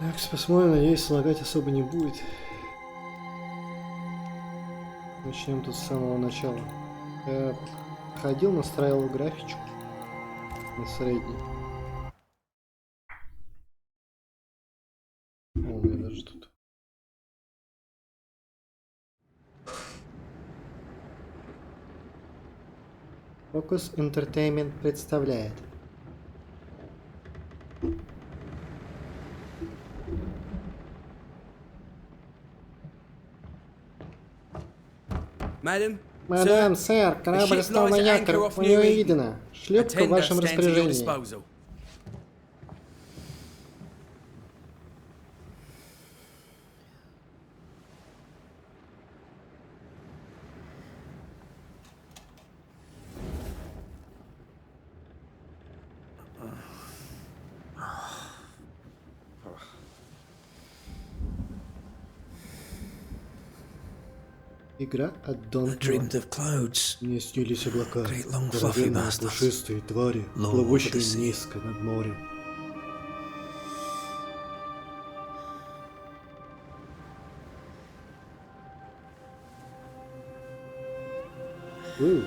Так, посмотрим, надеюсь, лагать особо не будет. Начнем тут с самого начала. Я ходил, настраивал графичку на средний. О, у меня даже тут. Focus Entertainment представляет. Мадам, сэр, корабль стал на якорь у Нью-Идена. Шлюпка в вашем распоряжении. Игра от Дон. Мне снились облака, здоровенные пушистые твари, плывущие низко над морем. Мне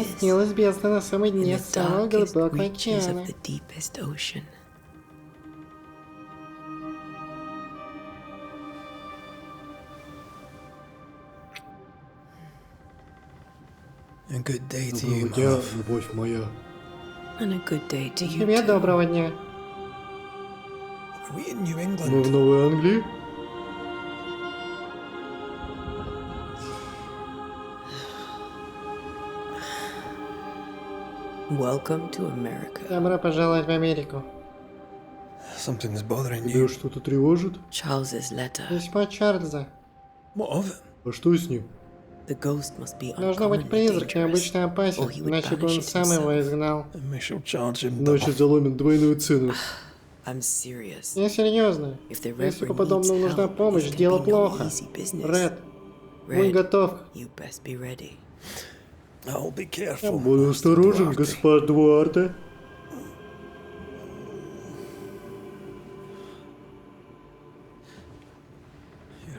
снилась бездна на самом дне самого глубокого океана. Доброго дня, любовь моя. Тебе доброго дня. Мы в Новой Англии? Добро пожаловать в Америку. Тебя что-то тревожит? Письмо Чарльза. А что с ним? Должно быть, призрак необычно опасен, иначе бы он сам его изгнал. Значит, заломит двойную цену. Я серьезно. Если по подобному нужна помощь, дело плохо. Ред, будь готов. Я буду осторожен, госпожа Дуарте.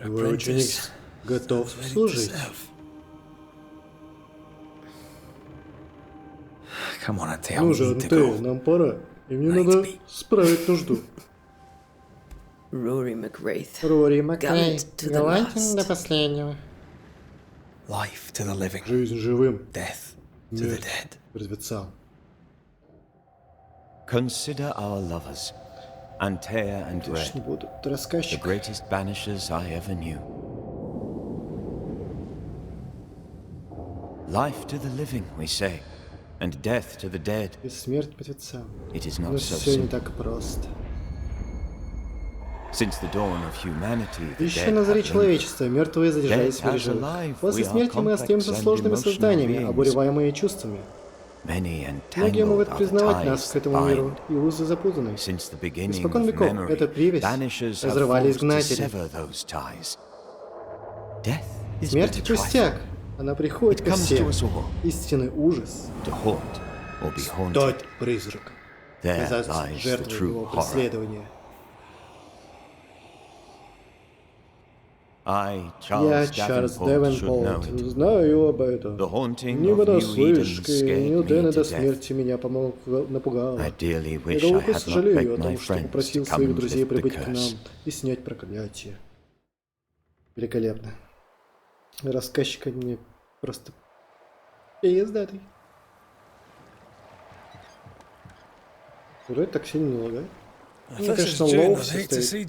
Твой ученик готов служить. Ну же, Антея, нам пора. И мне надо справить нужду. Рори Макрейт, галантен до последнего. Жизнь живым, смерть мертвецам. Consider our lovers, Antea and Red, the greatest Banishers I ever knew. Life to the living, we say, and death to the dead. И смерть мертвецам. It is not Но so все не simple. так просто. Since the dawn of humanity, the Еще dead на заре have человечества мертвые задержались в мире живых. После смерти мы остаемся сложными созданиями, обуреваемые чувствами. Многие могут признавать нас к этому миру, и узы запутаны. Испокон веков эта привязь разрывали изгнатели. Смерть пустяк. Она приходит ко всем. Истинный ужас. Стать призраком. Оказаться жертвой его преследования. Я Чарльз Девенпорт, знаю об этом. Небослышка и Ньютона до смерти меня напугало. Я глубоко сожалею о том, что попросил своих друзей прибыть к нам и снять проклятие. Великолепно. Рассказчик мне просто пиздатый. Вроде так сильно не лагает. Мне, конечно, лоу все стоит.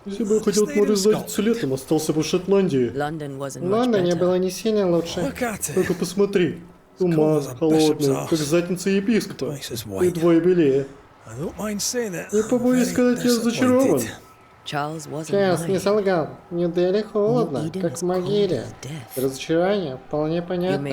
Если бы я хотел порезать летом, остался бы в Шотландии. В Лондоне было не сильно лучше. Только посмотри. Туман, холодный, как задница епископа. И вдвое белее. Не побоюсь сказать, я разочарован. Чарльз не солгал. В Нью-Дели холодно, как в могиле. Разочарование вполне понятно.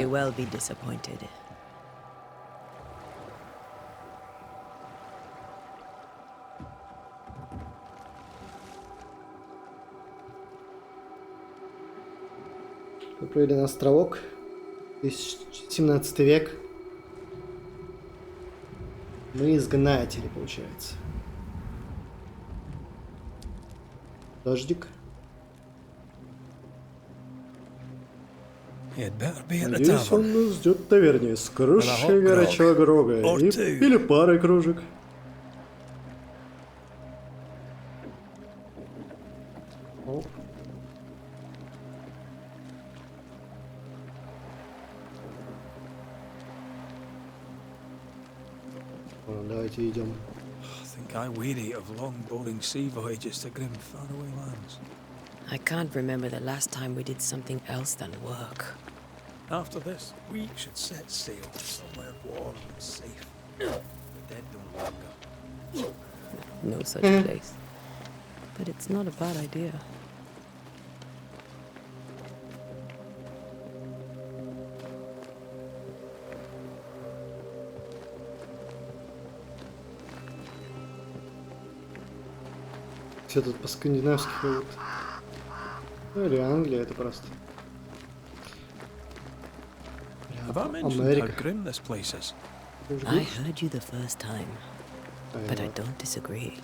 Приплыли на островок. 17 век. Мы изгнатели, получается. Дождик. Надеюсь, он нас ждет в таверне с кружкой горячего грога или парой кружек. Оп. Давайте идем. I can't remember the last time we did something else than work. After this, we should set sail somewhere warm and safe. The dead don't linger. No such place. But it's not a bad idea. Все тут по-скандинавски ходят. Ну или Англия это просто. Have I mentioned how grim this place is? I heard you the first time, but I don't disagree.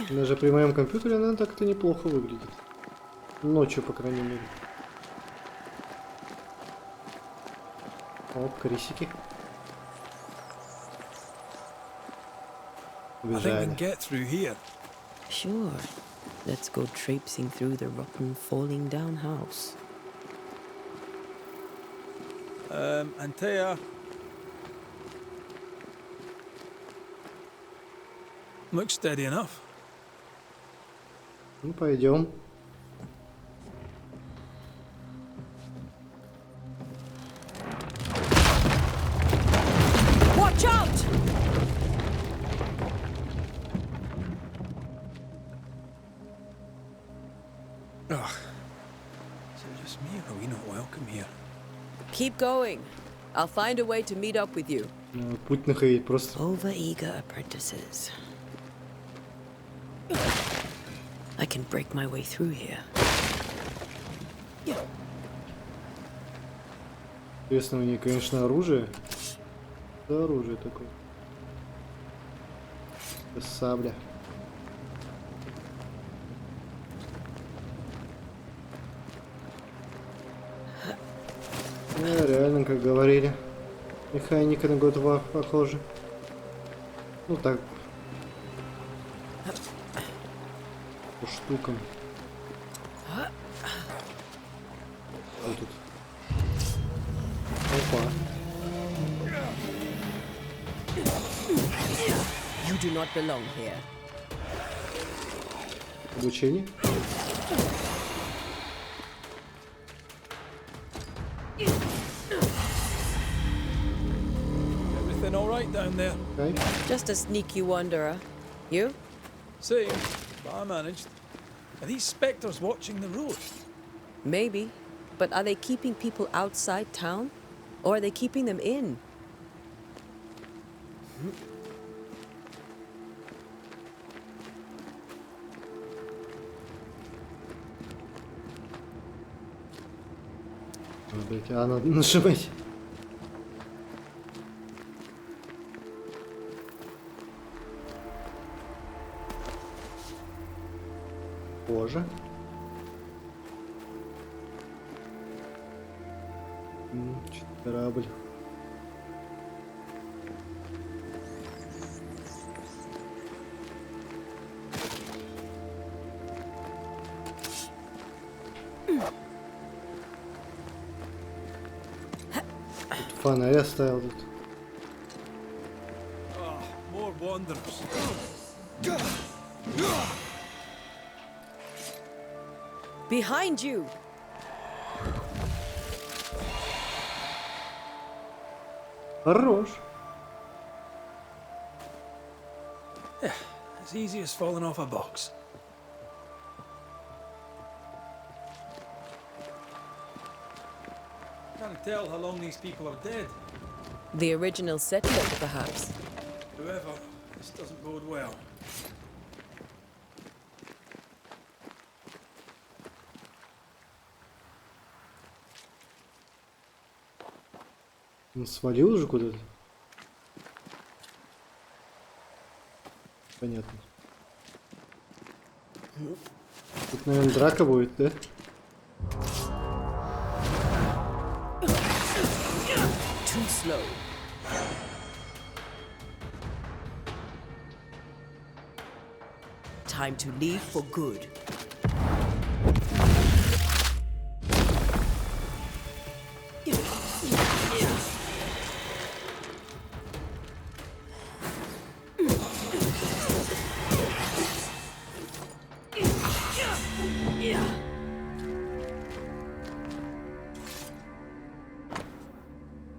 Даже при моем компьютере она так-то неплохо выглядит. Ночью, по крайней мере. Оп, крисики. Убежали. Sure. Let's go traipsing through the rotten, falling down house. Antea. Looks steady enough. Ну, пойдем. Watch out! Ugh. Is it just me, or are we not welcome here? Keep going. I'll find a way to meet up with you. Путь находить просто. Over-eager apprentices. I can break my way through here. Интересно, у нее, конечно, оружие. Да, оружие такое. Это сабля. Реально, как говорили. Механика на год похожа. Ну так. По штукам. Вот тут. Опа. You do not belong here. Обучение. Everything all right down there? Okay. Just a sneaky wanderer. You? Same, but I managed. Are these spectres watching the road? Maybe. But are they keeping people outside town? Or are they keeping them in? Блять, а надо нажимать. Кожа. Корабль. Фонарь оставил тут. More wanderers. Behind you! Хорош. As easy as falling off a box. Can't tell how long these people are dead. The original settler, perhaps. Whoever, this doesn't bode well. Он свалил уже куда-то? Понятно. Тут, наверное, драка будет, да? Too slow. Time to leave for good.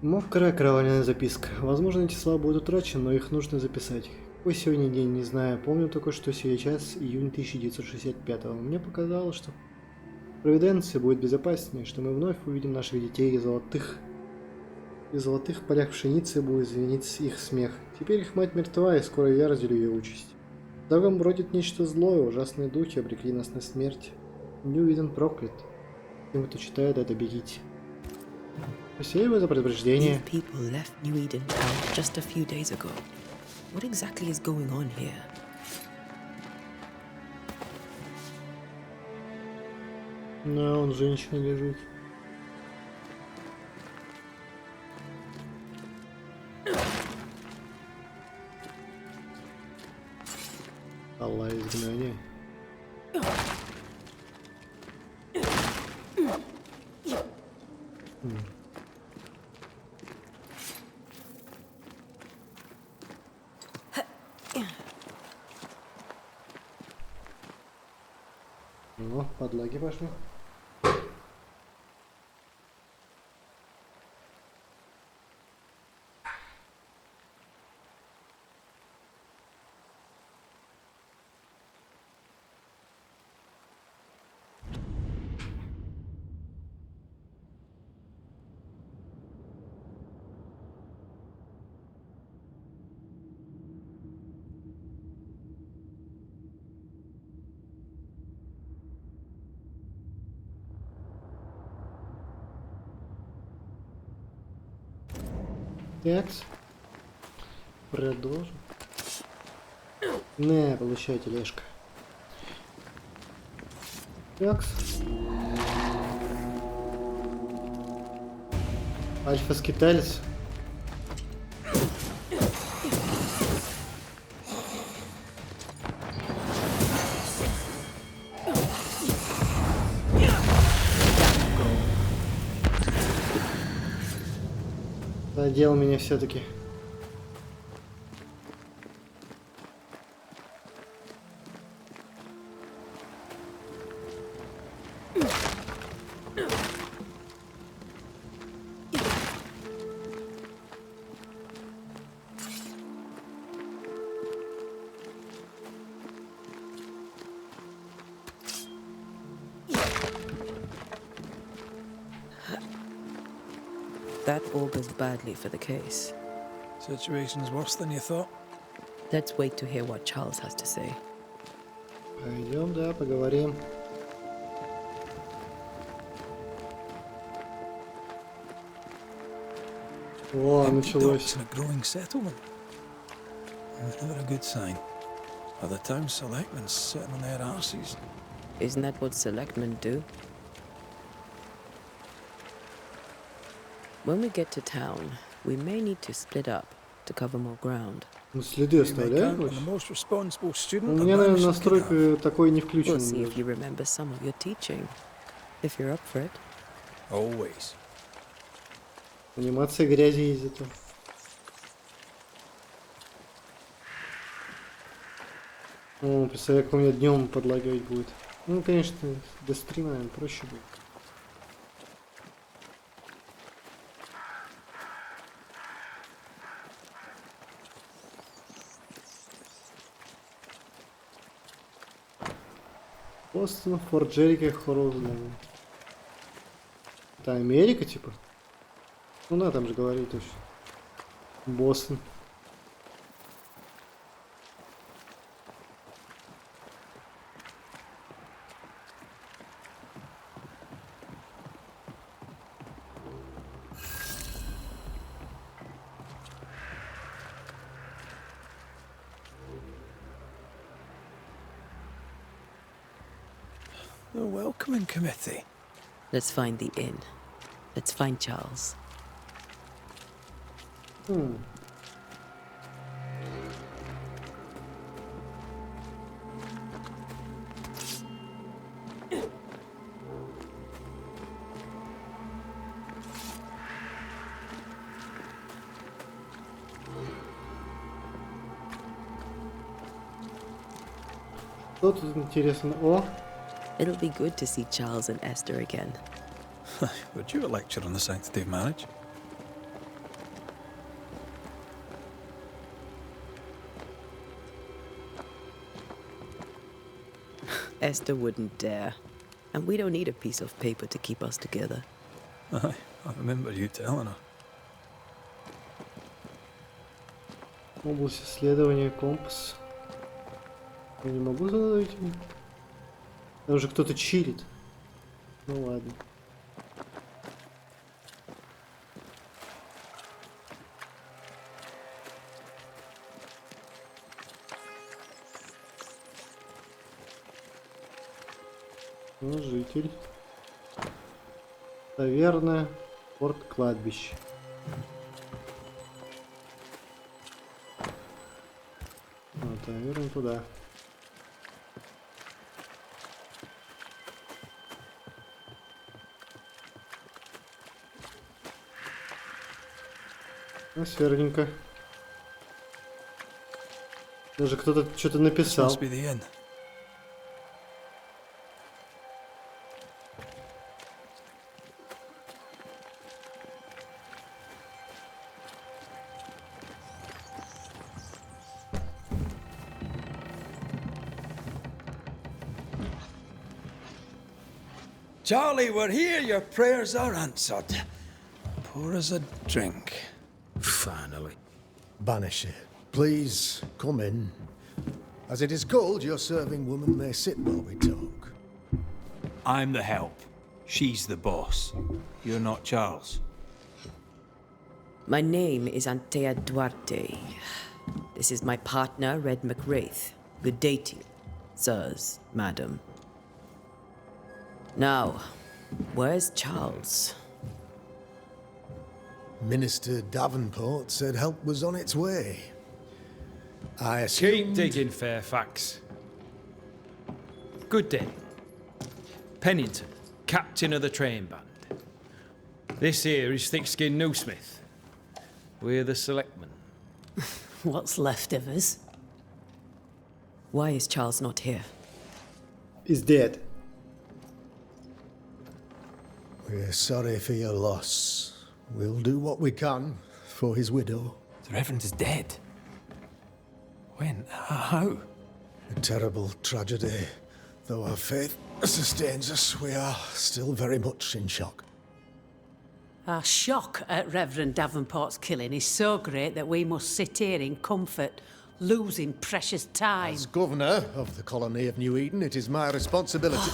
Мокрая окровавленная записка. Возможно, эти слова будут утрачены, но их нужно записать. Какой сегодня день, не знаю. Помню только, что сейчас июнь 1965-го. Мне показалось, что Провиденция будет безопаснее, что мы вновь увидим наших детей в золотых полях пшеницы будет звенеть их смех. Теперь их мать мертва, и скоро я разделю ее участь. Дорогам бродит нечто злое, ужасные духи обрекли нас на смерть. Ньюиден проклят. Тем, кто читает это, бегите. Спасибо за предупреждение. People left New Eden town just a few days ago. What exactly is going on here? Да, он женщина лежит. Алла изгнания. О, подлаги пошли. Так. Продолжим. Не, получай, тележка. Так. Альфа-скиталец. Задел меня все-таки. That augurs badly for the case. Situation's worse than you thought. Let's wait to hear what Charles has to say. Пойдем, да, поговорим. О, началось. In a growing settlement. Never a good sign. Are the town selectmen sitting on their arses? Isn't that what selectmen do? When we get to town, we may need to split up to cover more ground. Ну, следы оставляем The больше? most responsible У student меня, a наверное, Banisher could настройка have. такой не We'll включена. see if даже. you remember some of your teaching. If you're up for it. Always. Анимация грязи есть зато. О, представляю, как у меня днем подлагивать будет. Ну, конечно, до стрима, наверное, проще будет. Бостон, Форт Джерика, Хорозланд. Это Америка, типа? Ну да, там же говорили точно. Бостон. The welcoming committee. Let's find the inn. Let's find Charles. Что тут интересно? О, It'll be good to see Charles and Esther again. Would you a lecture on the sanctity of marriage? Esther wouldn't dare. And we don't need a piece of paper to keep us together. Aye, I remember you telling her. область исследования, компас. Я не могу задать им. Там же кто-то чилит. Ну ладно. Ну, житель. Таверна, порт, кладбище. Таверна туда. Ну, сверненько. Даже кто-то что-то написал. Must be the inn. Charlie, we're here. Your prayers are answered. Pour us a drink. Finally. Banisher, please come in. As it is cold, your serving woman may sit while we talk. I'm the help. She's the boss. You're not Charles. My name is Antea Duarte. This is my partner, Red McWraith. Good day to you, sirs, madam. Now, where's Charles? Minister Davenport said help was on its way. I assumed... Keep digging, Fairfax. Good day. Pennington, captain of the train band. This here is Thick-Skinned Newsmith. We're the selectmen. What's left of us? Why is Charles not here? He's dead. We're sorry for your loss. We'll do what we can for his widow. The Reverend is dead. When? How? A terrible tragedy. Though our faith sustains us, we are still very much in shock. Our shock at Reverend Davenport's killing is so great that we must sit here in comfort, losing precious time. As governor of the colony of New Eden, it is my responsibility.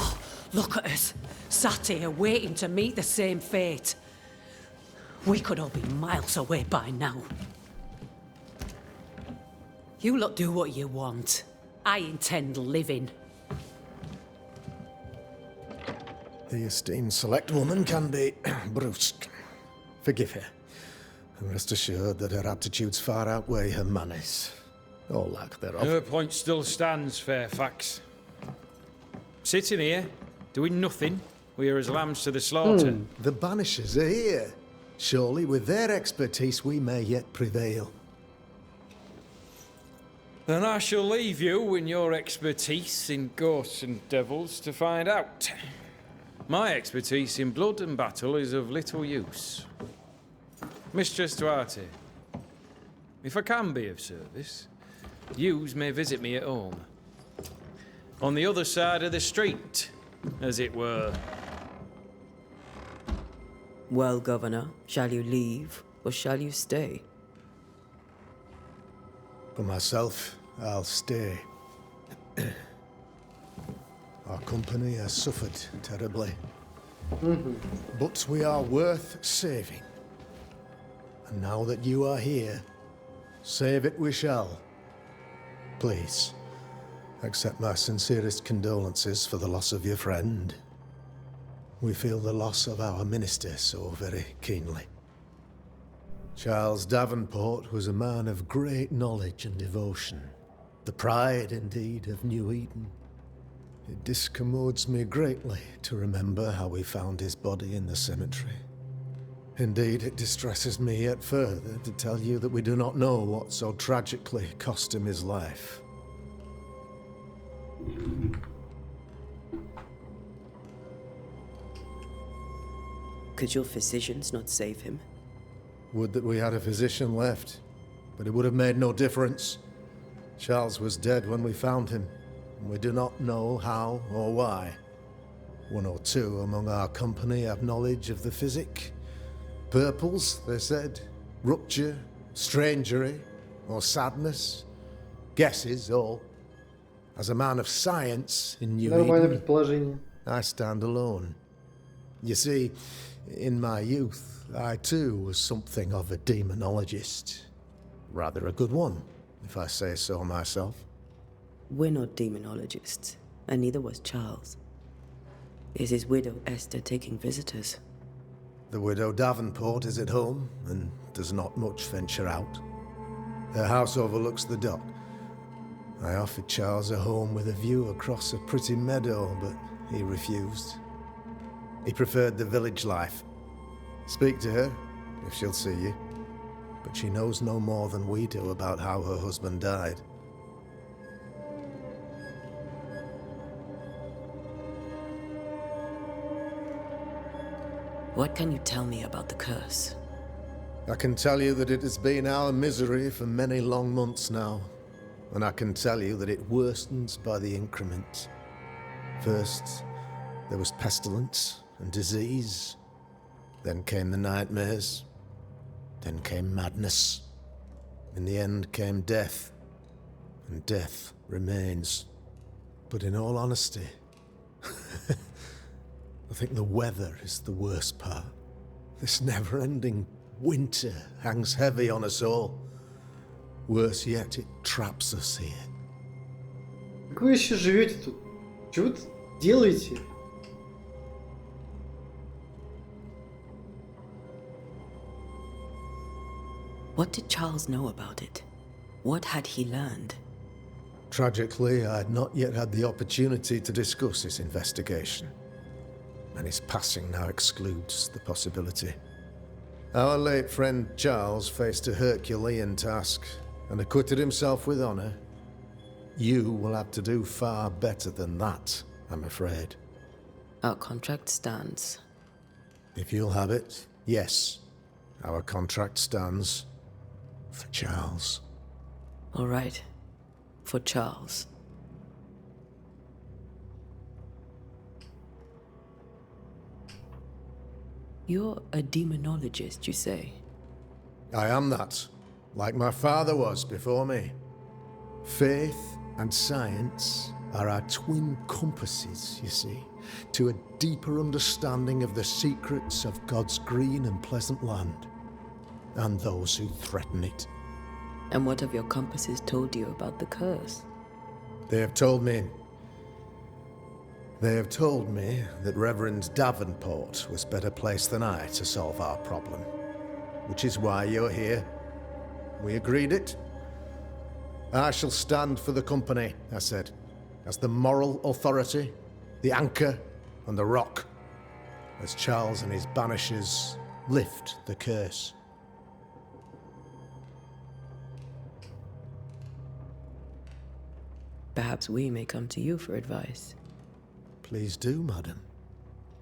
Look at us, sat here waiting to meet the same fate. We could all be miles away by now. You lot do what you want. I intend living. The esteemed select woman can be brusque. Forgive her. And rest assured that her aptitudes far outweigh her manners. Or lack thereof. Her point still stands, Fairfax. Sitting here, doing nothing, we are as lambs to the slaughter. The Banishers are here. Surely with their expertise we may yet prevail. Then I shall leave you and your expertise in ghosts and devils to find out. My expertise in blood and battle is of little use. Mistress Duarte, if I can be of service, yous may visit me at home. On the other side of the street, as it were. Well, Governor, shall you leave or shall you stay? For myself, I'll stay. Our company has suffered terribly. But we are worth saving. And now that you are here, save it we shall. Please, accept my sincerest condolences for the loss of your friend. We feel the loss of our minister so very keenly. Charles Davenport was a man of great knowledge and devotion. The pride, indeed, of New Eden. It discommodes me greatly to remember how we found his body in the cemetery. Indeed, it distresses me yet further to tell you that we do not know what so tragically cost him his life. Could your physicians not save him? Would that we had a physician left, but it would have made no difference. Charles was dead when we found him, and we do not know how or why. One or two among our company have knowledge of the physic. Purples, they said, rupture, strangery, or sadness. Guesses, all. As a man of science in New Нормальное Eden, предположение. I stand alone. You see, in my youth, I too was something of a demonologist. Rather a good one, if I say so myself. We're not demonologists, and neither was Charles. Is his widow Esther taking visitors? The widow Davenport is at home and does not much venture out. Her house overlooks the dock. I offered Charles a home with a view across a pretty meadow, but he refused. He preferred the village life. Speak to her, if she'll see you. But she knows no more than we do about how her husband died. What can you tell me about the curse? I can tell you that it has been our misery for many long months now. And I can tell you that it worsens by the increment. First, there was pestilence and disease. Then came the nightmares. Then came madness. In the end came death. And death remains. But in all honesty, I think the weather is the worst part. This never-ending winter hangs heavy on us all. Worse yet, it traps us here. Как вы еще живете тут? Что вы тут делаете? What did Charles know about it? What had he learned? Tragically, I had not yet had the opportunity to discuss his investigation. And his passing now excludes the possibility. Our late friend Charles faced a Herculean task and acquitted himself with honor. You will have to do far better than that, I'm afraid. Our contract stands. If you'll have it, yes. Our contract stands for Charles. All right. For Charles. You're a demonologist, you say? I am that, like my father was before me. Faith and science are our twin compasses, you see, to a deeper understanding of the secrets of God's green and pleasant land, and those who threaten it. And what have your compasses told you about the curse? They have told me that Reverend Davenport was better placed than I to solve our problem, which is why you're here. We agreed it. I shall stand for the company, I said, as the moral authority, the anchor, and the rock, as Charles and his Banishers lift the curse. Perhaps we may come to you for advice. Please do, madam,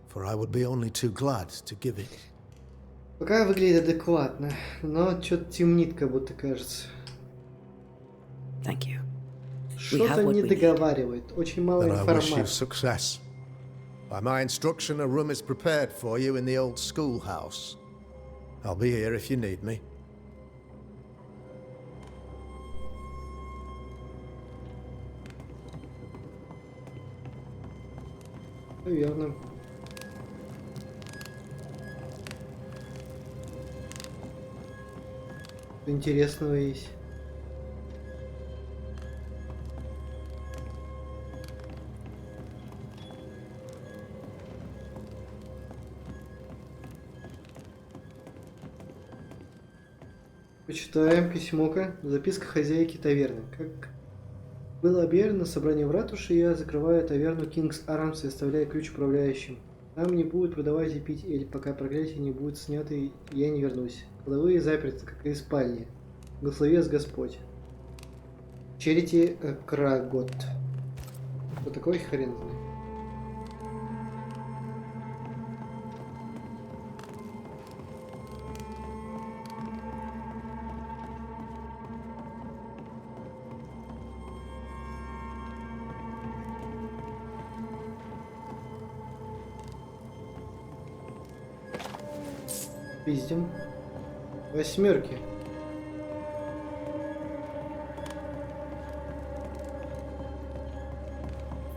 for I would be only too glad to give it. Пока выглядит адекватно, но что-то темнит, как будто кажется. Thank you. Что-то не договаривает, очень мало Then I wish you информации. success. By my instruction, a room is prepared for you in the old schoolhouse. I'll be here if you need me. Верно. Интересного есть. Почитаем письмо-ка. Записка хозяйки таверны. Как было объявлено на собрании в ратуше, я закрываю таверну Кингс Армс и оставляю ключ управляющим. Там не будут продавать и пить, или пока проклятие не будет снято, и я не вернусь. Кладовые заперты, как и спальни. Благослови вас Господь. Черити Крагот. Что такое, хрен знает. Пиздим. 8.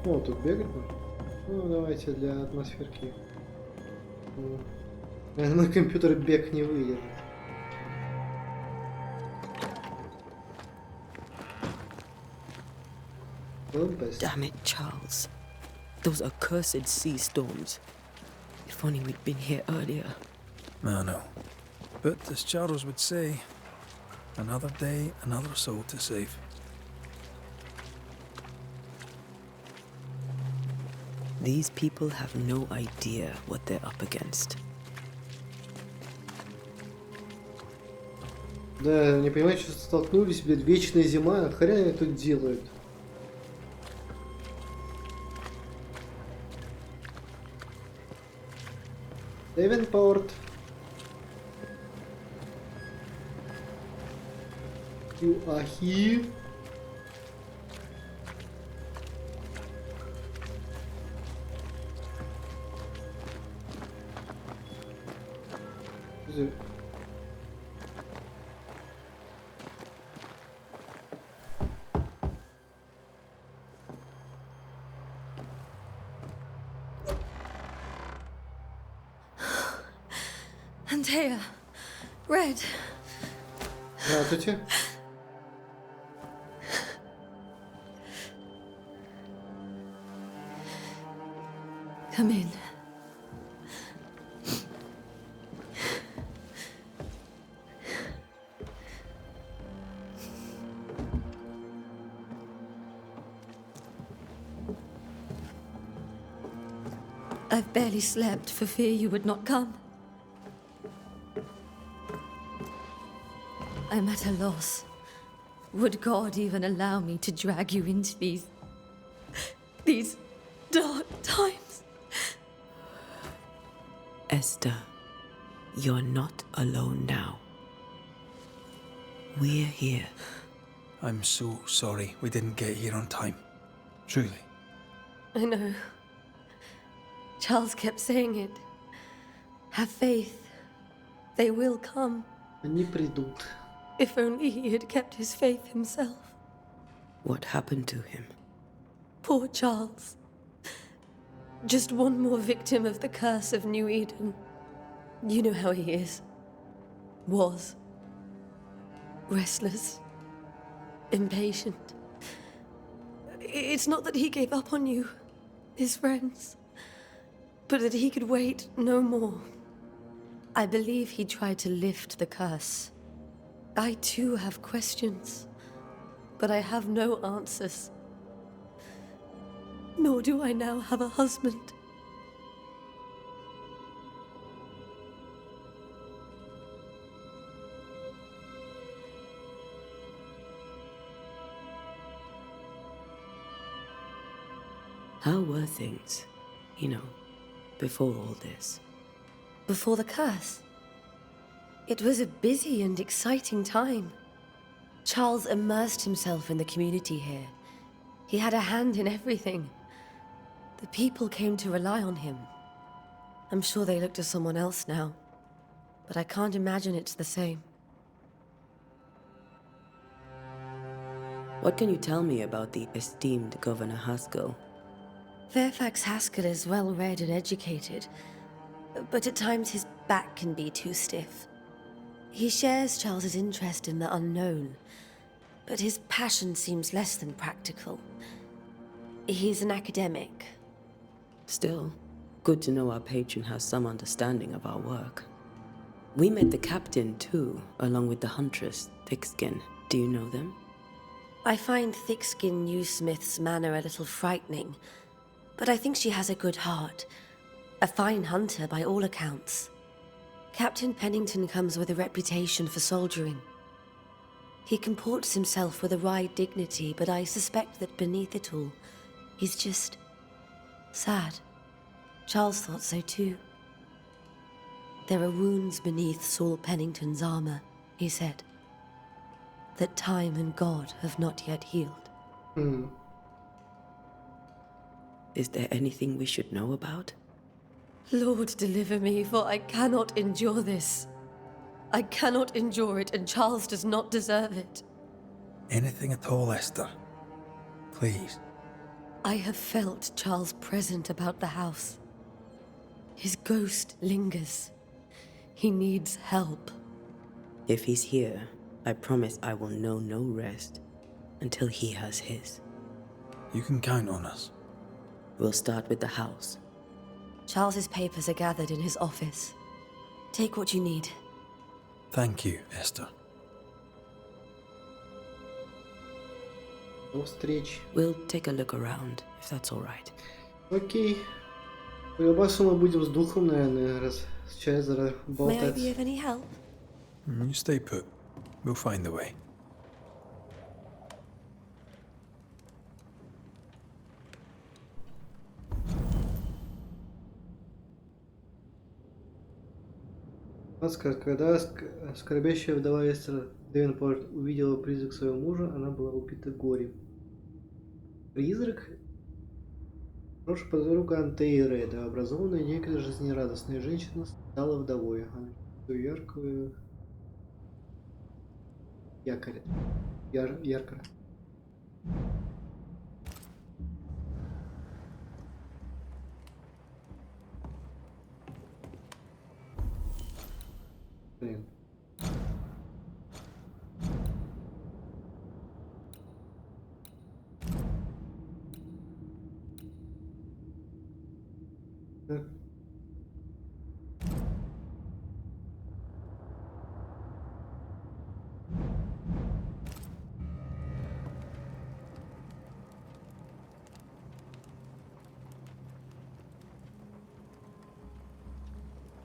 О, тут бегать можно? Ну, давайте для атмосферки. Наверное, мой компьютер бег не выйдет. Damn it, Charles. Those accursed sea storms. If only we'd been here earlier. I know. But as Charles would say, another day, another soul to save. These people have no idea what they're up against. Да, не понимаю, что столкнулись, блядь, вечная зима, а хрен они тут делают. Девенпорт. You are here. Antea, Red. Здравствуйте. Come in. I've barely slept for fear you would not come. I'm at a loss. Would God even allow me to drag you into these dark times? Esther, you're not alone now. We're here. I'm so sorry we didn't get here on time. Truly. I know. Charles kept saying it. Have faith. They will come. Они придут. If only he had kept his faith himself. What happened to him? Poor Charles. Just one more victim of the curse of New Eden. You know how he is. Was. Restless. Impatient. It's not that he gave up on you, his friends, but that he could wait no more. I believe he tried to lift the curse. I too have questions, but I have no answers. Nor do I now have a husband. How were things, before all this? Before the curse? It was a busy and exciting time. Charles immersed himself in the community here. He had a hand in everything. The people came to rely on him. I'm sure they look to someone else now, but I can't imagine it's the same. What can you tell me about the esteemed Governor Haskell? Fairfax Haskell is well read and educated, but at times his back can be too stiff. He shares Charles's interest in the unknown, but his passion seems less than practical. He's an academic. Still, good to know our patron has some understanding of our work. We met the captain too, along with the huntress, Thickskin. Do you know them? I find Thickskin Newsmith's manner a little frightening, but I think she has a good heart. A fine hunter by all accounts. Captain Pennington comes with a reputation for soldiering. He comports himself with a wry dignity, but I suspect that beneath it all, he's just sad. Charles thought so too. There are wounds beneath Saul Pennington's armor, he said, that time and God have not yet healed. Is there anything we should know about? Lord, deliver me, for I cannot endure this. I cannot endure it, and Charles does not deserve it. Anything at all, Esther. Please. I have felt Charles present about the house. His ghost lingers. He needs help. If he's here, I promise I will know no rest until he has his. You can count on us. We'll start with the house. Charles's papers are gathered in his office. Take what you need. Thank you, Esther. До встречи. We'll take a look around, if that's all right. Окей. По-любому мы будем с духом, наверное, раз сейчас May I болтать. be of any help? You stay put. We'll find the way. Когда скорбящая вдова Эстер Девенпорт увидела призрак своего мужа, она была убита горем. Призрак? Хорошая подруга Антеи Реда, образованная, некогда жизнерадостная женщина, стала вдовой. Она яркую якоря. Ярко. Блин. Так.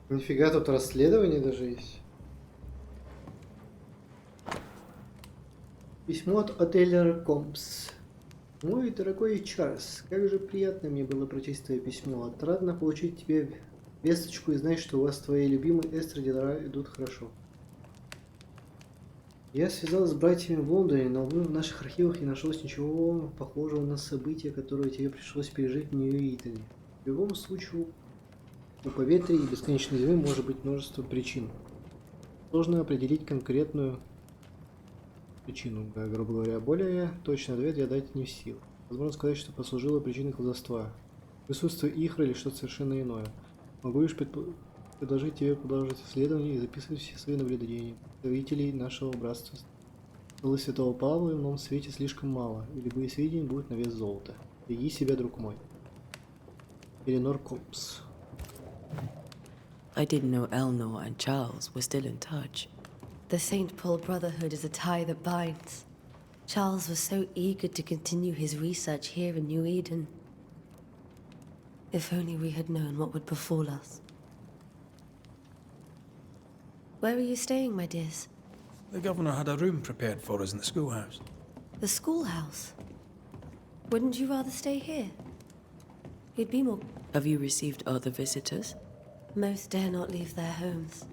Нифига, тут расследование даже есть. Письмо от Отеля Компс. Мой дорогой Чарльз, как же приятно мне было прочесть твое письмо. Отрадно получить тебе весточку и знать, что у вас с твоей любимой Эстер дела идут хорошо. Я связалась с братьями в Лондоне, но в наших архивах не нашлось ничего похожего на события, которые тебе пришлось пережить в Нью-Итоне. В любом случае, у поветрия и бесконечной зимы может быть множество причин. Сложно определить конкретную причину, грубо говоря. Более точный ответ я дать не в силах. Возможно сказать, что послужило причиной колдовства. Присутствие ихры или что-то совершенно иное. Могу лишь предложить тебе продолжить исследование и записывать все свои наблюдения. Представителей нашего братства Столы Святого Павла в новом свете слишком мало, и любые сведения будут на вес золота. Береги себя, друг мой. Эленор Компс. I didn't know Eleanor and Charles were still in touch. The St. Paul Brotherhood is a tie that binds. Charles was so eager to continue his research here in New Eden. If only we had known what would befall us. Where are you staying, my dears? The governor had a room prepared for us in the schoolhouse. The schoolhouse? Wouldn't you rather stay here? You'd be more... Have you received other visitors? Most dare not leave their homes.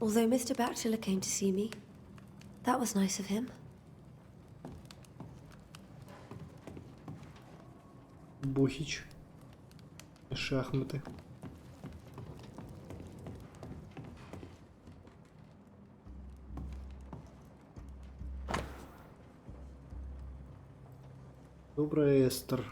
Although Mr. Bachelor came to see me. That was nice of him. Бухич. Шахматы. Добрая Эстер.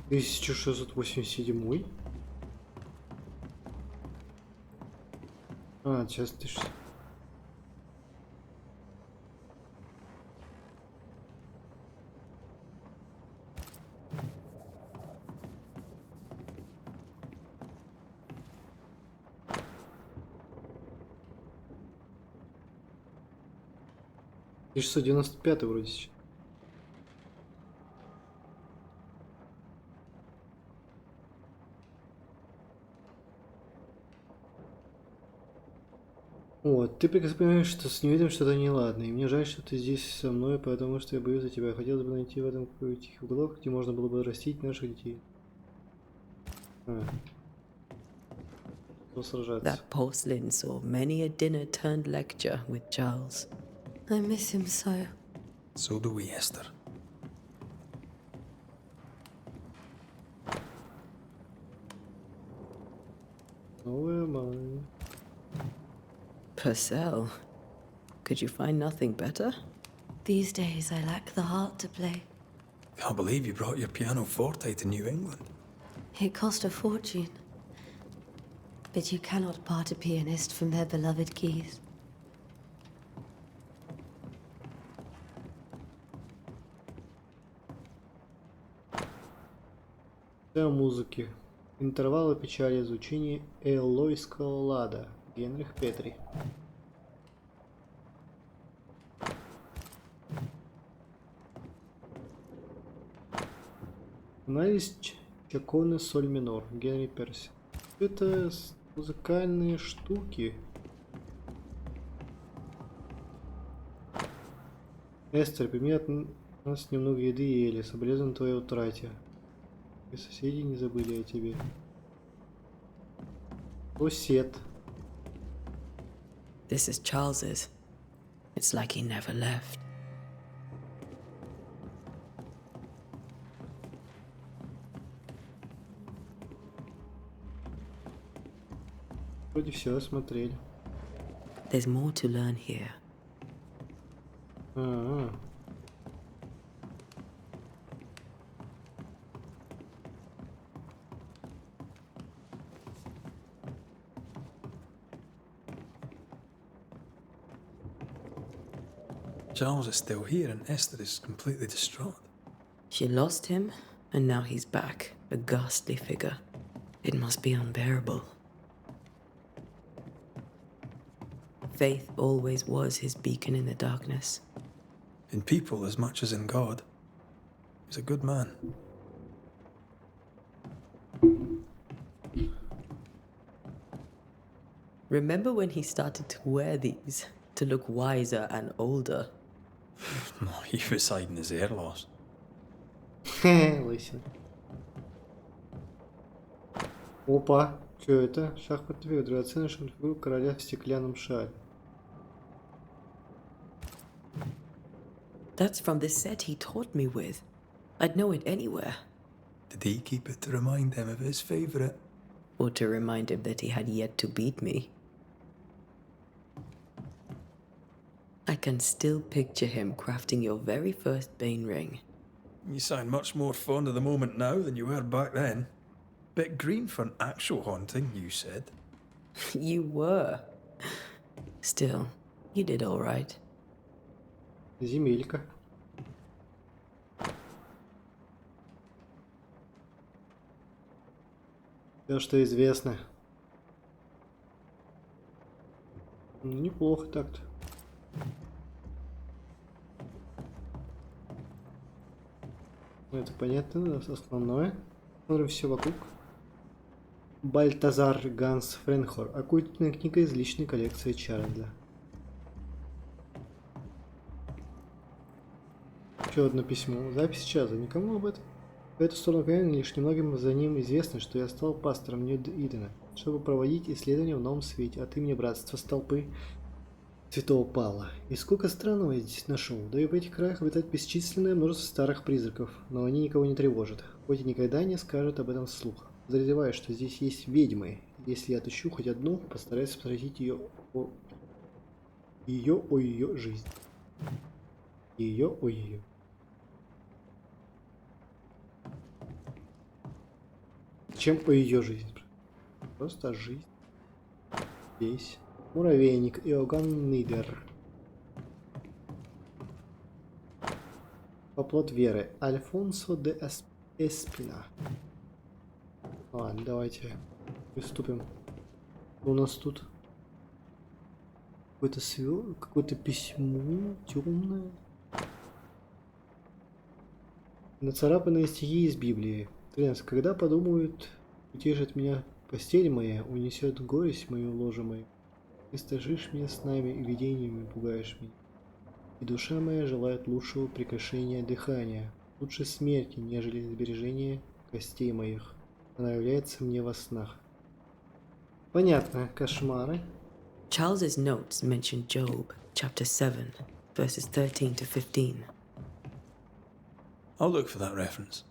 Тысяча 1687. А, сейчас ты... 1695 вроде сейчас. Вот, ты прекрасно понимаешь, что с Ньюитом что-то неладно, и мне жаль, что ты здесь со мной, потому что я боюсь за тебя. Хотелось бы найти в этом какой-то тихий уголок, где можно было бы растить наших детей. Сражаться. That porcelain saw many a dinner turned lecture with Charles. I miss him so. So do we, Esther. Oh, am I? Purcell, could you find nothing better? These days I lack the heart to play. Can't believe you brought your pianoforte to New England. It cost a fortune. But you cannot part a pianist from their beloved keys. Для музыки. Интервалы печали изучения Эллойского лада. Генрих Петри. Анализ Чаконы соль минор. Генри Перси. Это музыкальные штуки. Эстер, прими от нас немного еды и ели. Соболезную твоей утрате. И соседи не забыли о тебе. Сосед. This is Charles's. It's like he never left. Вроде все осмотрели. There's more to learn here. Charles is still here and Esther is completely distraught. She lost him, and now he's back, a ghastly figure. It must be unbearable. Faith always was his beacon in the darkness. In people as much as in God. He's a good man. Remember when he started to wear these to look wiser and older? No, he was hiding his hair loss. Лысина. Опа, что это? Шахматный фигур, драгоценная фигура короля в стеклянном шаре. That's from the set he taught me with. I'd know it anywhere. Did he keep it to remind him of his favourite? Or to remind him that he had yet to beat me. I can still picture him crafting your very first Bane ring. You sound much more fond of the moment now than you were back then. Bit green for an actual haunting, you said. You were. Still, you did all right. Земелька. Все, что известно. Неплохо так-то. Это понятно, основное. Смотрим все вокруг. Бальтазар Ганс Френхор. Оккультная книга из личной коллекции Чарльза. Еще одно письмо. Запись Чаза. Никому об этом. В эту сторону камня лишь немногим за ним известно, что я стал пастором Нью-Идена, чтобы проводить исследования в новом свете от имени братства столпы Святого Павла. И сколько странного я здесь нашел. Да и в этих краях обитает бесчисленное множество старых призраков, но они никого не тревожат, хоть и никогда не скажут об этом вслух. Подозреваю, что здесь есть ведьмы. Если я отыщу хоть одну, постараюсь спросить ее о ее жизни. Ее о ее. Чем о ее жизни? Просто жизнь. Здесь. Муравейник Иоганн Нидер. Оплот веры. Альфонсо де Эспина. Ладно, давайте приступим. Что у нас тут? Какое-то письмо темное. Нацарапанные стихи из Библии. Когда подумают, утешит меня постель моя, унесет горесть мою ложе мою. Ты стажишь меня снами и видениями пугаешь меня. И душа моя желает лучшего прекращения дыхания, лучше смерти, нежели сбережения костей моих. Она является мне во снах. Понятно, кошмары. Charles's notes mention Job, chapter 7, verses 13 to 15. I'll look for that reference.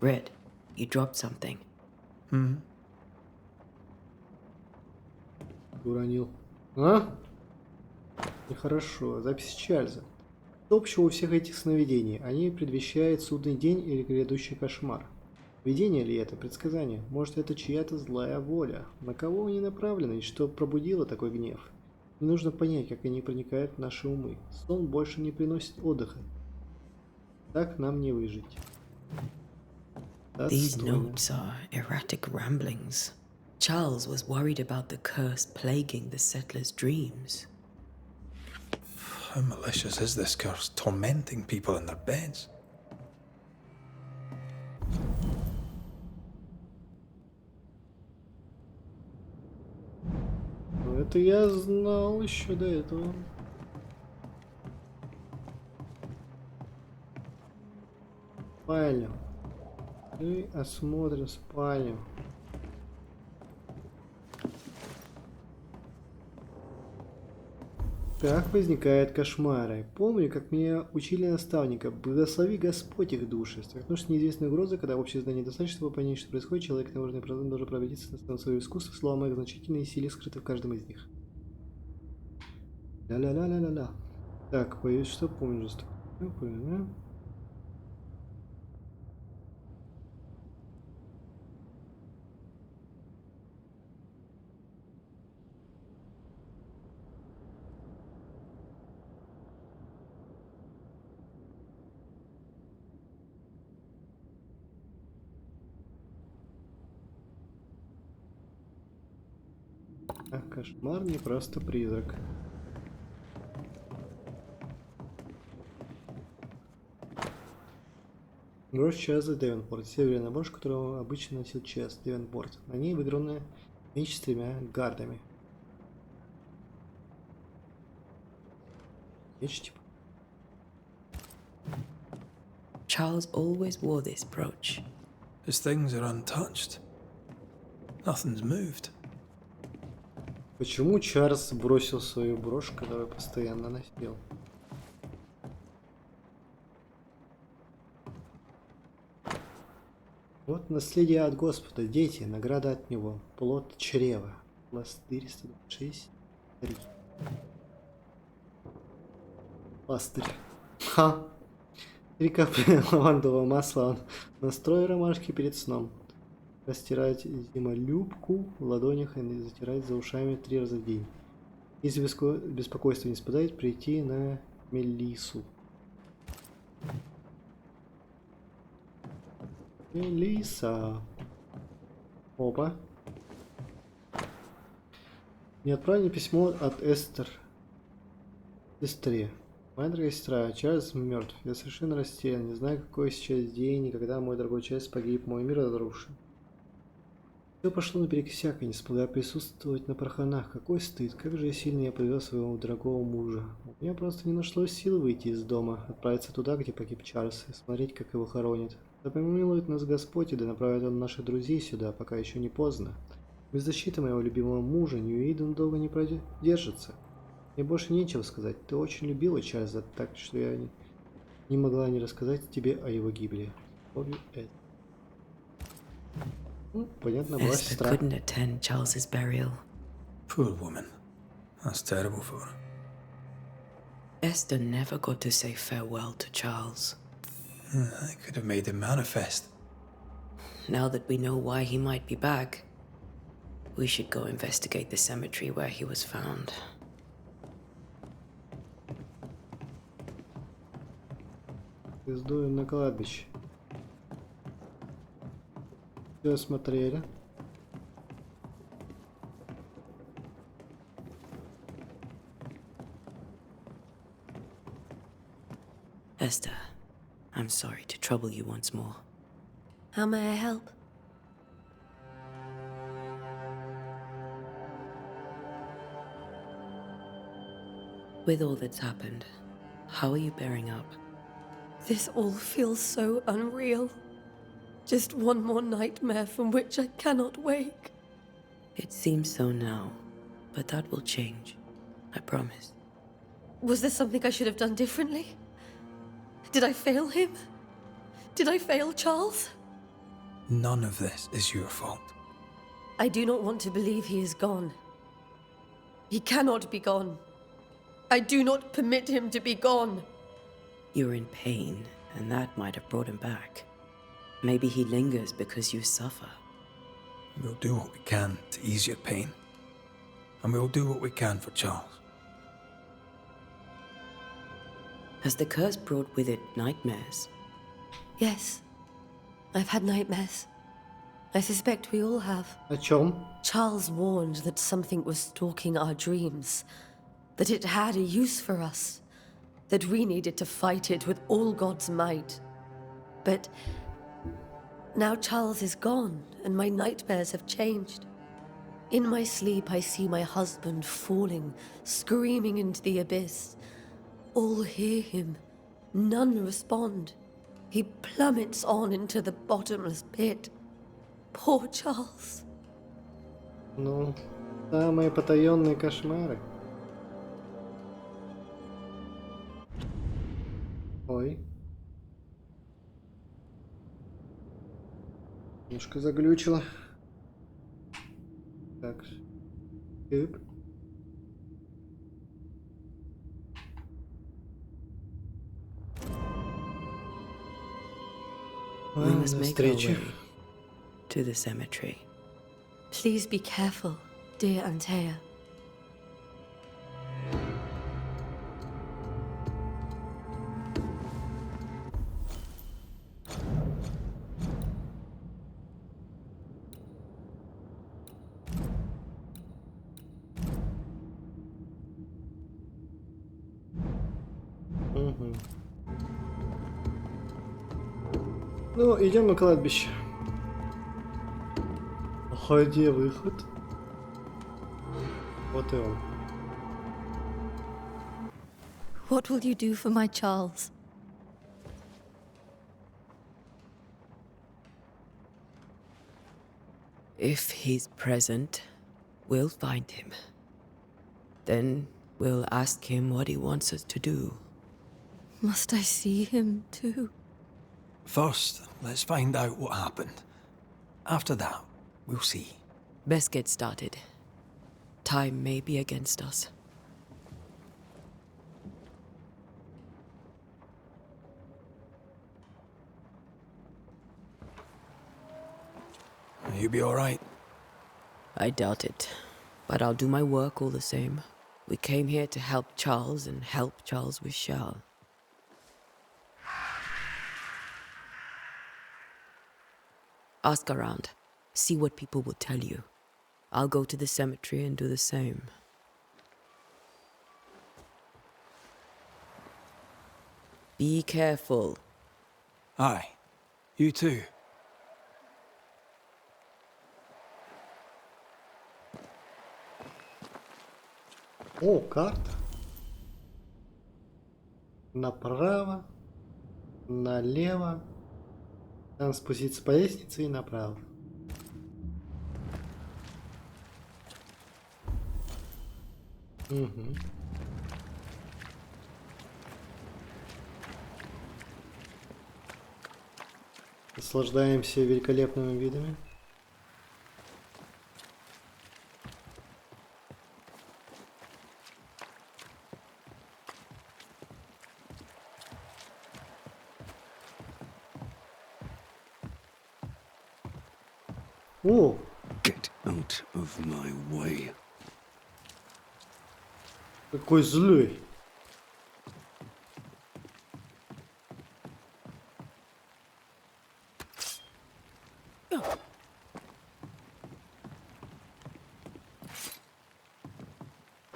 Red, you dropped something. Уронил. А? Нехорошо. Запись Чарльза. Что общего у всех этих сновидений? Они предвещают судный день или грядущий кошмар. Видение ли это? Предсказание? Может, это чья-то злая воля? На кого они направлены и что пробудило такой гнев? Мне нужно понять, как они проникают в наши умы. Сон больше не приносит отдыха. Так нам не выжить. These notes are erratic ramblings. Charles was worried about the curse plaguing the settlers' dreams. How malicious is this curse, tormenting people in their beds? Это я знал еще до этого. Спальню. И осмотрим спальню. Как возникают кошмары? Помню, как меня учили наставника. Благослови Господь их души. Столкнувшись с неизвестной угрозой, когда общее знание достаточно, чтобы понять, что происходит, человек должен проводиться на свое искусство, слова их значительные силы скрыты в каждом из них. Ля-ля-ля-ля-ля-ля. Так, боюсь, что помню. А кошмар не просто призрак. Брошь Чаза Девенпорт. Серебряная брошь, которую обычно носил Чаз Девенпорт. На ней выгравированы меч с 3 гардами. Меч типа. Charles always wore this brooch. His things are untouched. Nothing's moved. Почему Чарльз бросил свою брошь, которую постоянно носил? Вот наследие от Господа, дети, награда от Него, плод чрева, пластырь 126, 3. Пластырь. Ха! 3 капли лавандового масла, настрой ромашки перед сном. Растирать зимолюбку в ладонях и затирать за ушами 3 раза в день. Если беспокойство не спадает, прийти на Мелису. Мелиса. Опа. Не отправили письмо от Эстер. Сестре. Моя дорогая сестра, Чарльз мертв. Я совершенно растерян. Не знаю, какой сейчас день и когда мой дорогой Чарльз погиб. Мой мир разрушен. Все пошло наперекосяк, и не смогла присутствовать на похоронах. Какой стыд, как же сильно я подвел своего дорогого мужа. У меня просто не нашлось сил выйти из дома, отправиться туда, где погиб Чарльз, и смотреть, как его хоронят. Да помилует нас Господь, и да направит он наших друзей сюда, пока еще не поздно. Без защиты моего любимого мужа Нью-Иден долго не продержится. Мне больше нечего сказать. Ты очень любила Чарльза, так что я не могла не рассказать тебе о его гибели. Понятно, была Esther сестра. couldn't attend Charles's burial. Poor woman. That's terrible for her. Esther never got to say farewell to Charles. I could have made him manifest. Now that we know why he might be back, we should go investigate the cemetery where he was found. Пиздуем на кладбище. Все осмотрели. Esther, I'm sorry to trouble you once more. How may I help? With all that's happened, how are you bearing up? This all feels so unreal. Just one more nightmare from which I cannot wake. It seems so now, but that will change. I promise. Was there something I should have done differently? Did I fail him? Did I fail Charles? None of this is your fault. I do not want to believe he is gone. He cannot be gone. I do not permit him to be gone. You're in pain, and that might have brought him back. Maybe he lingers because you suffer. We'll do what we can to ease your pain. And we'll do what we can for Charles. Has the curse brought with it nightmares? Yes. I've had nightmares. I suspect we all have. О чем? Charles warned that something was stalking our dreams. That it had a use for us. That we needed to fight it with all God's might. But now Charles is gone, and my nightmares have changed. In my sleep, I see my husband falling, screaming into the abyss. All hear him. None respond. He plummets on into the bottomless pit. Poor Charles. Ну, самые потаенные кошмары. Ой. Немножко заглючило. Так. Оп. We must До make our встречи. way to the cemetery. Please be careful, dear Antea. Угу. Ну, идем на кладбище. А где выход? Вот и он. What will you do for my Charles? If he's present, we'll find him. Then we'll ask him what he wants us to do. Must I see him too? First, let's find out what happened. After that, we'll see. Best get started. Time may be against us. You be all right? I doubt it, but I'll do my work all the same. We came here to help Charles, and help Charles we shall. Ask around. See what people will tell you. I'll go to the cemetery and do the same. Be careful. Aye. You too. О, карта. Направо, налево. Там спуститься по лестнице и направо. Угу. Наслаждаемся великолепными видами. О! Get out of my way. Какой злой.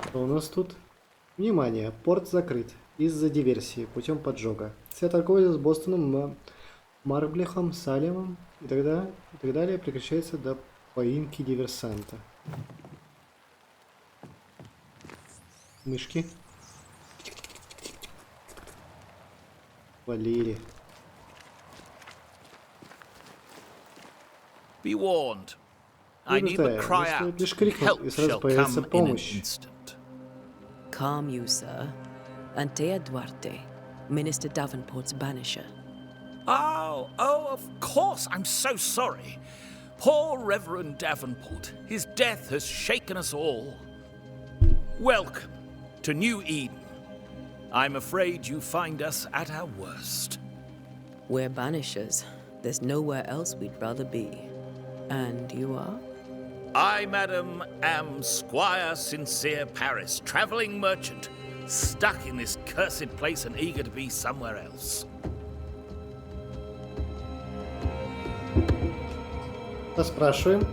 Что у нас тут? Внимание, порт закрыт из-за диверсии путем поджога. Все торговля с Бостоном, Марблехом, Салемом и так далее прекращается до поимки диверсанта. Мышки. Валили. Be warned. I need but cry out. Лишь крикнуть, Help и сразу shall появится come in an помощь. instant. Calm you, sir. Antea Duarte, Minister Davenport's banisher. Oh, of course. I'm so sorry. Poor Reverend Davenport. His death has shaken us all. Welcome to New Eden. I'm afraid you find us at our worst. We're banishers. There's nowhere else we'd rather be. And you are? I, madam, am Squire Sincere Paris, travelling merchant, stuck in this cursed place and eager to be somewhere else. Поспрашиваем.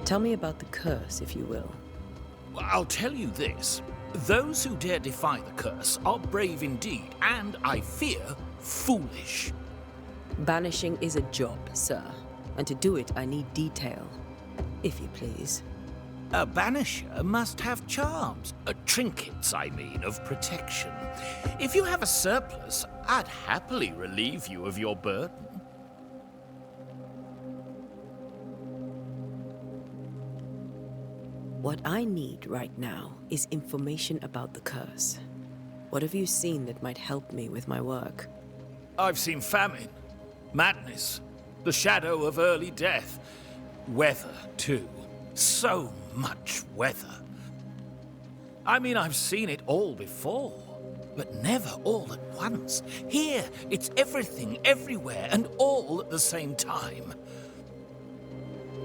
Tell me about the curse, if you will. I'll tell you this. Those who dare defy the curse are brave indeed, and, I fear, foolish. Banishing is a job, sir. And to do it, I need detail. If you please. A banisher must have charms. Trinkets, I mean, of protection. If you have a surplus, I'd happily relieve you of your burden. What I need right now is information about the curse. What have you seen that might help me with my work? I've seen famine, madness, the shadow of early death. Weather, too. So much weather. I mean, I've seen it all before, but never all at once. Here, it's everything, everywhere, and all at the same time.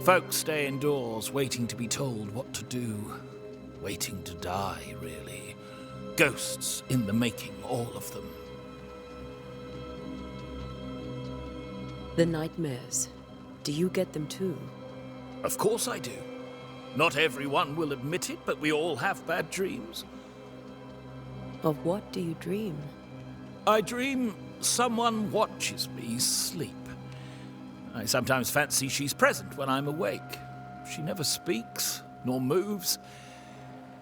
Folks stay indoors, waiting to be told what to do. Waiting to die, really. Ghosts in the making, all of them. The nightmares. Do you get them too? Of course I do. Not everyone will admit it, but we all have bad dreams. Of what do you dream? I dream someone watches me sleep. I sometimes fancy she's present when I'm awake. She never speaks, nor moves.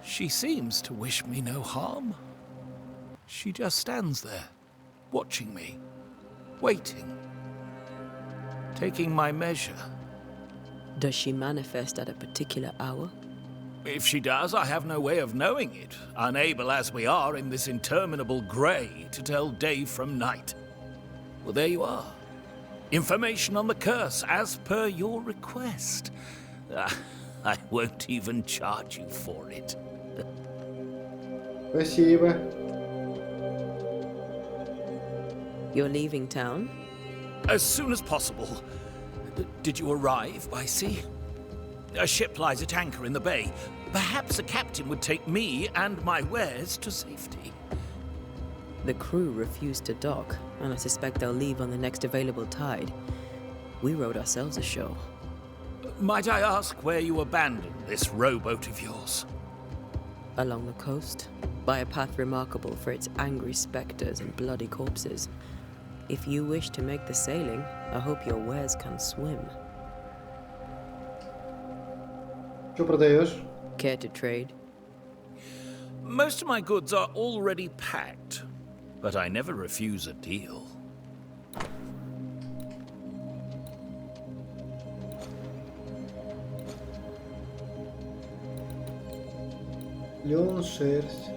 She seems to wish me no harm. She just stands there, watching me, waiting, taking my measure. Does she manifest at a particular hour? If she does, I have no way of knowing it, unable as we are in this interminable grey to tell day from night. Well, there you are. Information on the curse, as per your request. I won't even charge you for it. Спасибо. You're leaving town? As soon as possible. Did you arrive by sea? A ship lies at anchor in the bay. Perhaps a captain would take me and my wares to safety. The crew refused to dock, and I suspect they'll leave on the next available tide. We rode ourselves ashore. Might I ask where you abandoned this rowboat of yours? Along the coast, by a path remarkable for its angry specters and bloody corpses. If you wish to make the sailing, I hope your wares can swim. Что продаешь? Care to trade? Most of my goods are already packed, but I never refuse a deal. Лен, шерсть.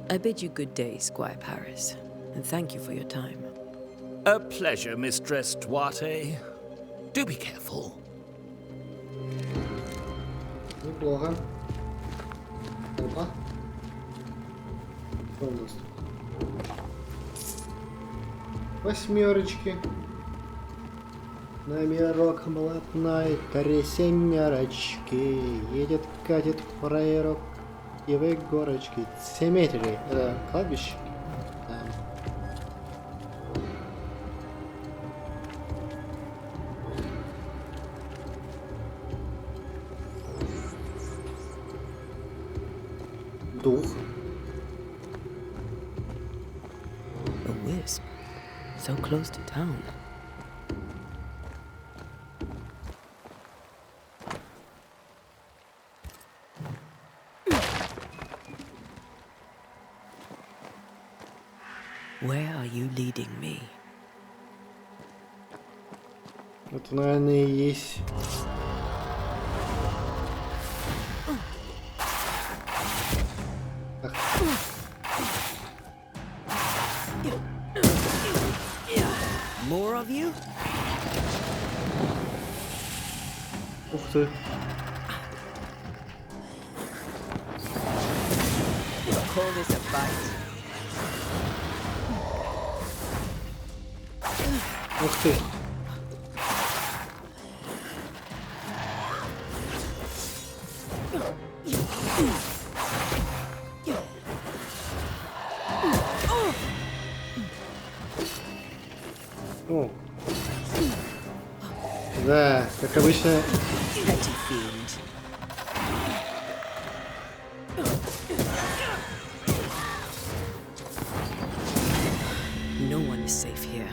I bid you good day, Squire Paris, and thank you for your time. A pleasure, Mistress Duarte. Do be careful. Неплохо. Опа. Что у нас тут? Восьмерочки. Номерок блатной, три семерочки. Едет, катит фраерок. И вы горочки. Cemetery. Кладбище. Да. Дух. A wisp, so close to town. Where are you leading me? Это, наверное, и есть. More of you? Ух ты. Call this a fight? Ух ты. О. Да, как обычно. Petty fiend. No one is safe here.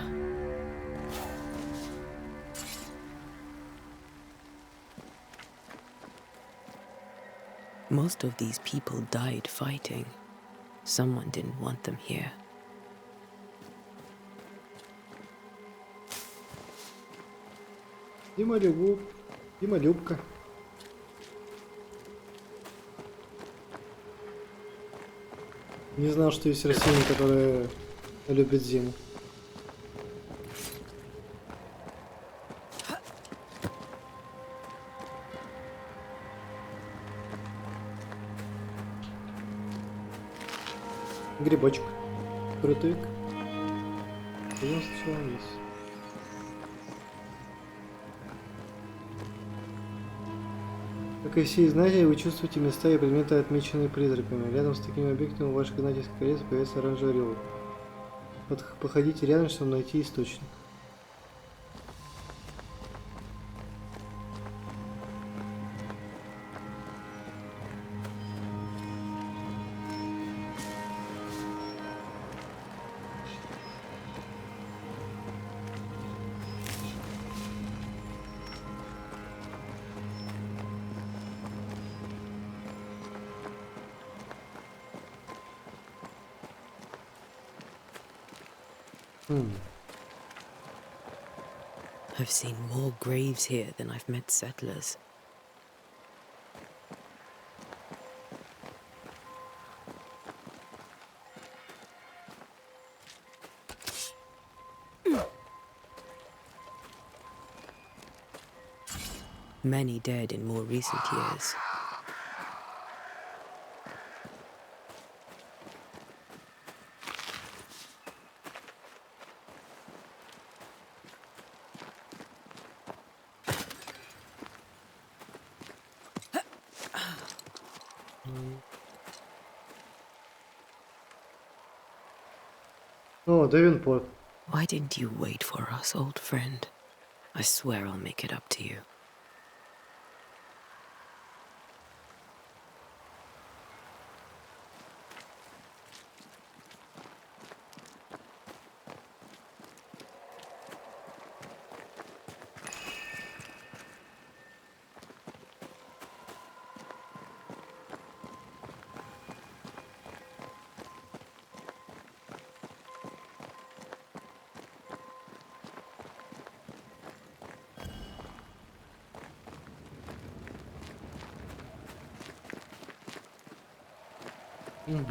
Most of these people died fighting. Someone didn't want them here. Дима Люб. Дима Любка. Не знал, что есть растения, которые любят зиму. Грибочек. Крутык. Пойдем сначала вниз. Как и все знаете, вы чувствуете места и предметы, отмеченные призраками. Рядом с такими объектами у ваших канатских колец появится оранжевый орел. Походите рядом, чтобы найти источник. I've seen more graves here than I've met settlers. Many dead in more recent years. О, Давинпорт. Why didn't you wait for us, old friend? I swear I'll make it up to you. Угу.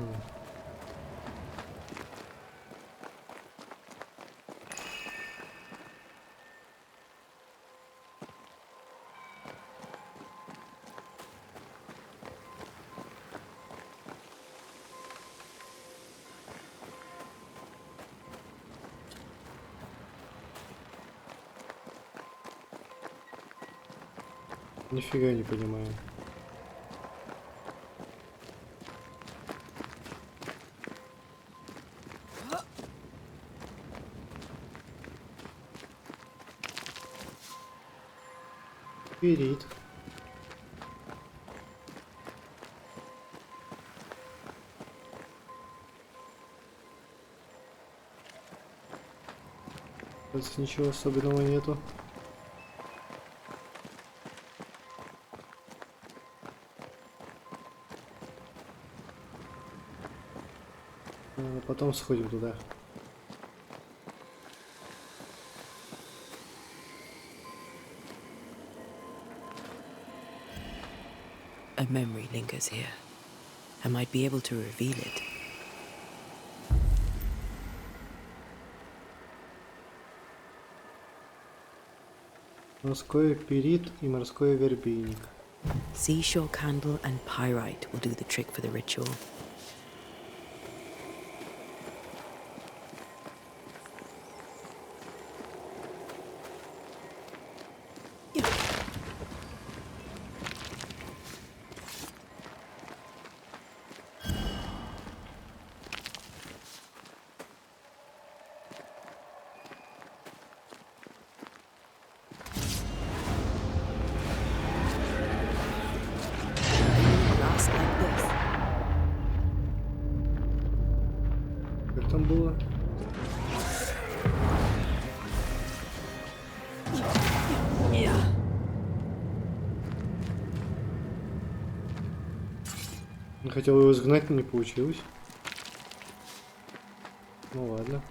Нифига не понимаю. Перит. Кажется, ничего особенного нету. Потом сходим туда. A memory lingers here. I might be able to reveal it. Морской перит и морской вербейник. Seashore candle and pyrite will do the trick for the ritual. Как там было? Я хотел его изгнать, но не получилось. Ну ладно.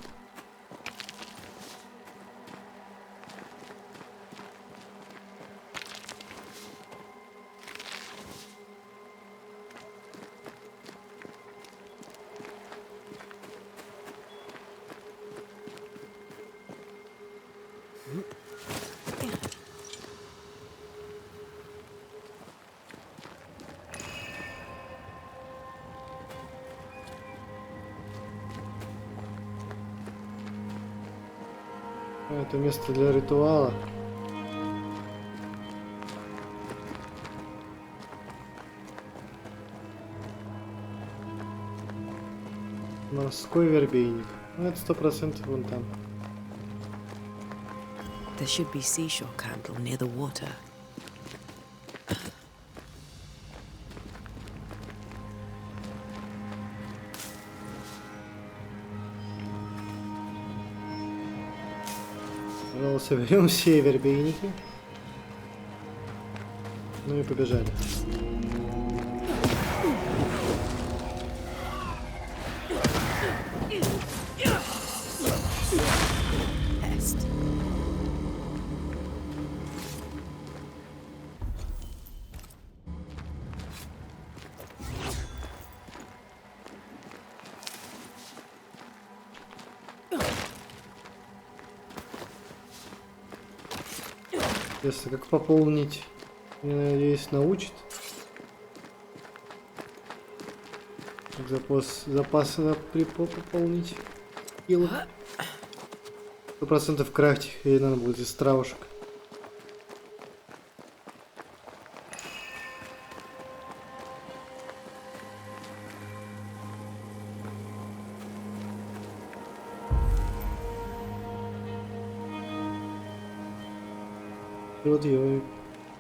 Это место для ритуала. Морской вербейник. Ну, это 100% вон там. There should be seashore candle near the water. Соберем все вербейники. Ну и побежали. Если как пополнить, я надеюсь, научит. Как запасы пополнить. 100% крафтить, и надо будет из травушек. Природа его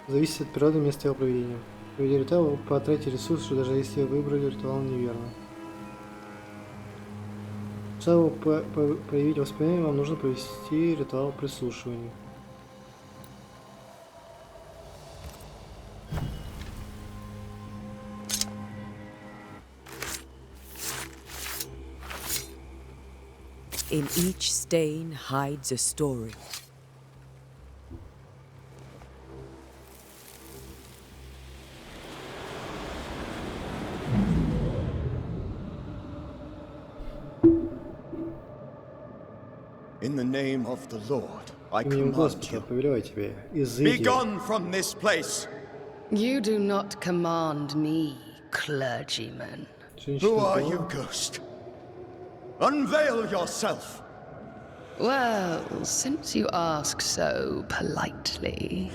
зависит от природы места его проведения. Проведя ритуал, вы потратите ресурсы, даже если вы выбрали ритуал неверно. Чтобы проявить воспоминания, вам нужно провести ритуал прислушивания. In each stain hides a story. In the name of the Lord, I Именем command Господа you, повелеваю тебе, be изыди. gone from this place. You do not command me, clergyman. Who are you, ghost? Unveil yourself. Well, since you ask so politely.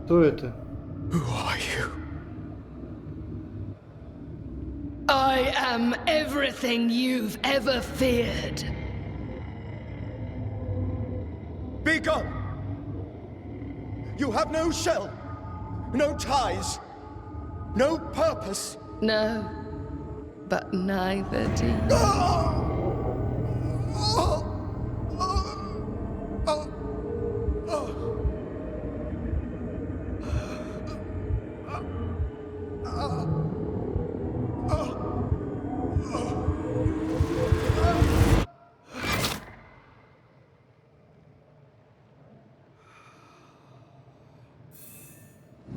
Кто это? Who are you? I am everything you've ever feared. Be gone! You have no shell, no ties, no purpose. No, but neither do you.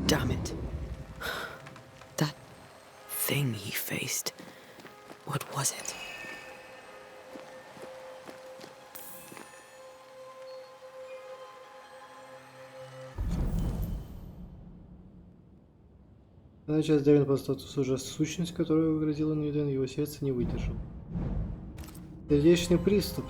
Damn it. That thing he faced. What was it? Сейчас Дэвин по статусу уже сущность, которая угрозила Ньюден, его сердце не выдержало. Сердечный приступ.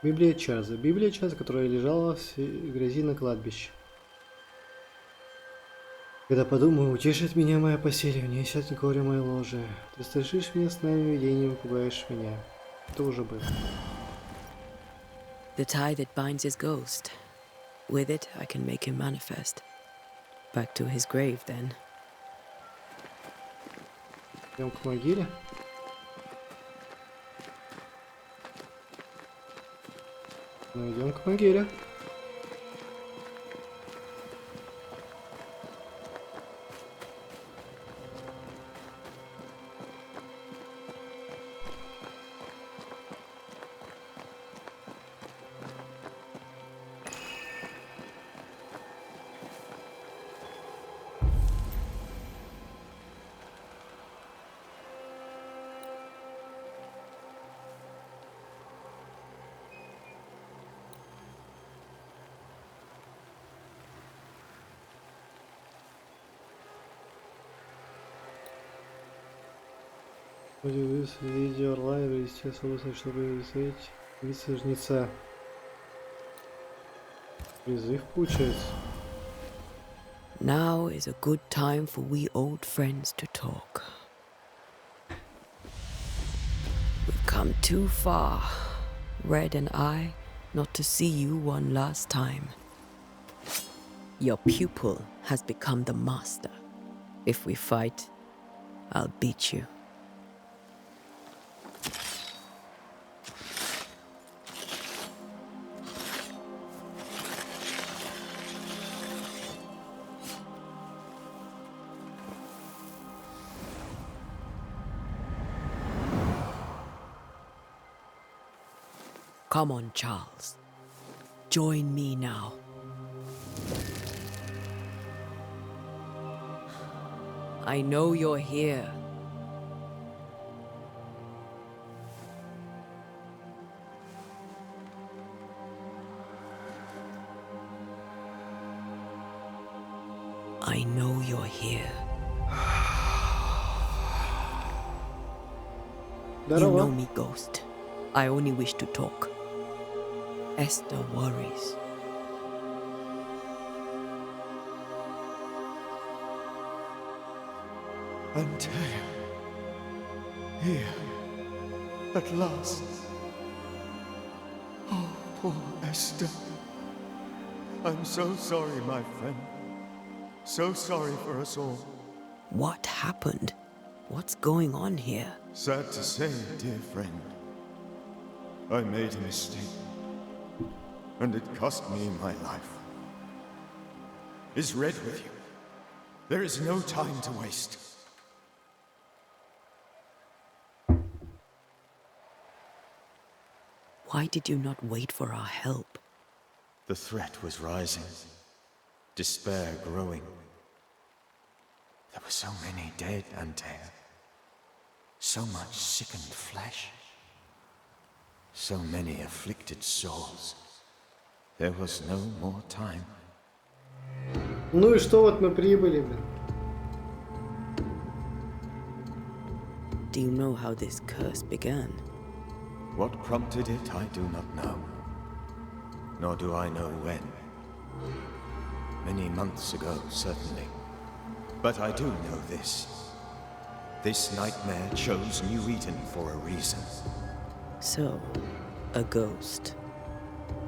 Библия Чаза. Библия Чаза, которая лежала в грязи на кладбище. Когда подумаю, утешит меня моя поселие, унесет горе мое ложе. Ты страшишь меня снами, видением, пугаешь меня. Это уже было. The tie that binds his ghost. With it, I can make him manifest. Back to his grave, then. Идем к могиле. Ну, идем к могиле. Видео орла и провести особо, чтобы высадить вице жнеца. Призыв получается. Now is a good time for we old friends to talk. We've come too far, Red and I, not to see you one last time. Your pupil has become the master. If we fight, I'll beat you. Come on, Charles. Join me now. I know you're here. I know you're here. You know me, Ghost. I only wish to talk. Esther worries. Antea, here, at last. Oh, poor Esther. I'm so sorry, my friend. So sorry for us all. What happened? What's going on here? Sad to say, dear friend, I made a mistake, and it cost me my life. Is Red with you? There is no time to waste. Why did you not wait for our help? The threat was rising. despair growing. There were so many dead, Antea. So much sickened flesh. So many afflicted souls. There was no more time. Ну и что, вот мы прибыли, блин. Do you know how this curse began? What prompted it, I do not know. Nor do I know when. Many months ago, certainly. But I do know this. This nightmare chose New Eden for a reason. So, a ghost.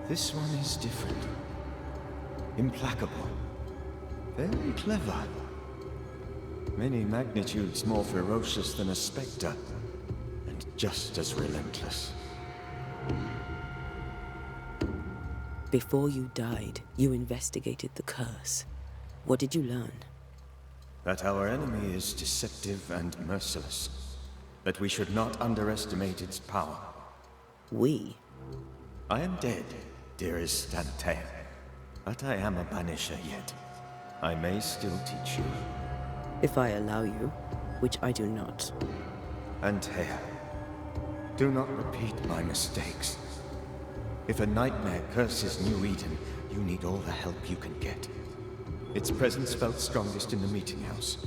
This one is different. Implacable. Very clever. Many magnitudes more ferocious than a spectre. And just as relentless. Before you died, you investigated the curse. What did you learn? That our enemy is deceptive and merciless. That we should not underestimate its power. We? I am dead, dearest Antea. But I am a Banisher yet. I may still teach you. If I allow you, which I do not. Antea, do not repeat my mistakes. If a nightmare curses New Eden, you need all the help you can get. Its presence felt strongest in the meeting house.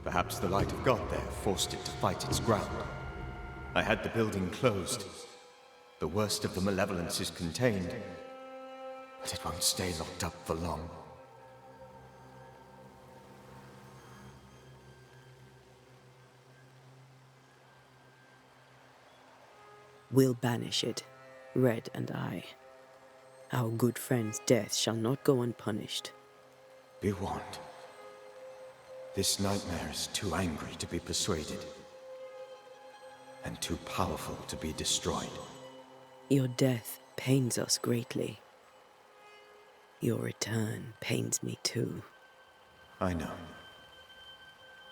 Perhaps the light of God there forced it to fight its ground. I had the building closed. The worst of the malevolence is contained, but it won't stay locked up for long. We'll banish it, Red and I. Our good friend's death shall not go unpunished. Be warned. This nightmare is too angry to be persuaded, and too powerful to be destroyed. Your death pains us greatly. Your return pains me too. I know.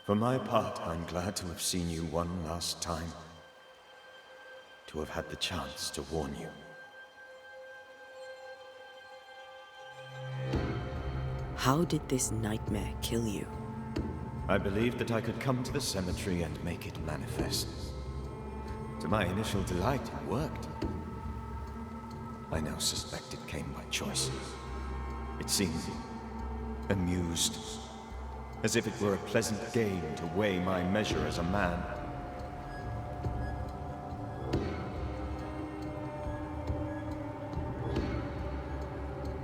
For my part, I'm glad to have seen you one last time. To have had the chance to warn you. How did this nightmare kill you? I believed that I could come to the cemetery and make it manifest. To my initial delight, it worked. I now suspect it came by choice. It seemed amused, as if it were a pleasant game to weigh my measure as a man.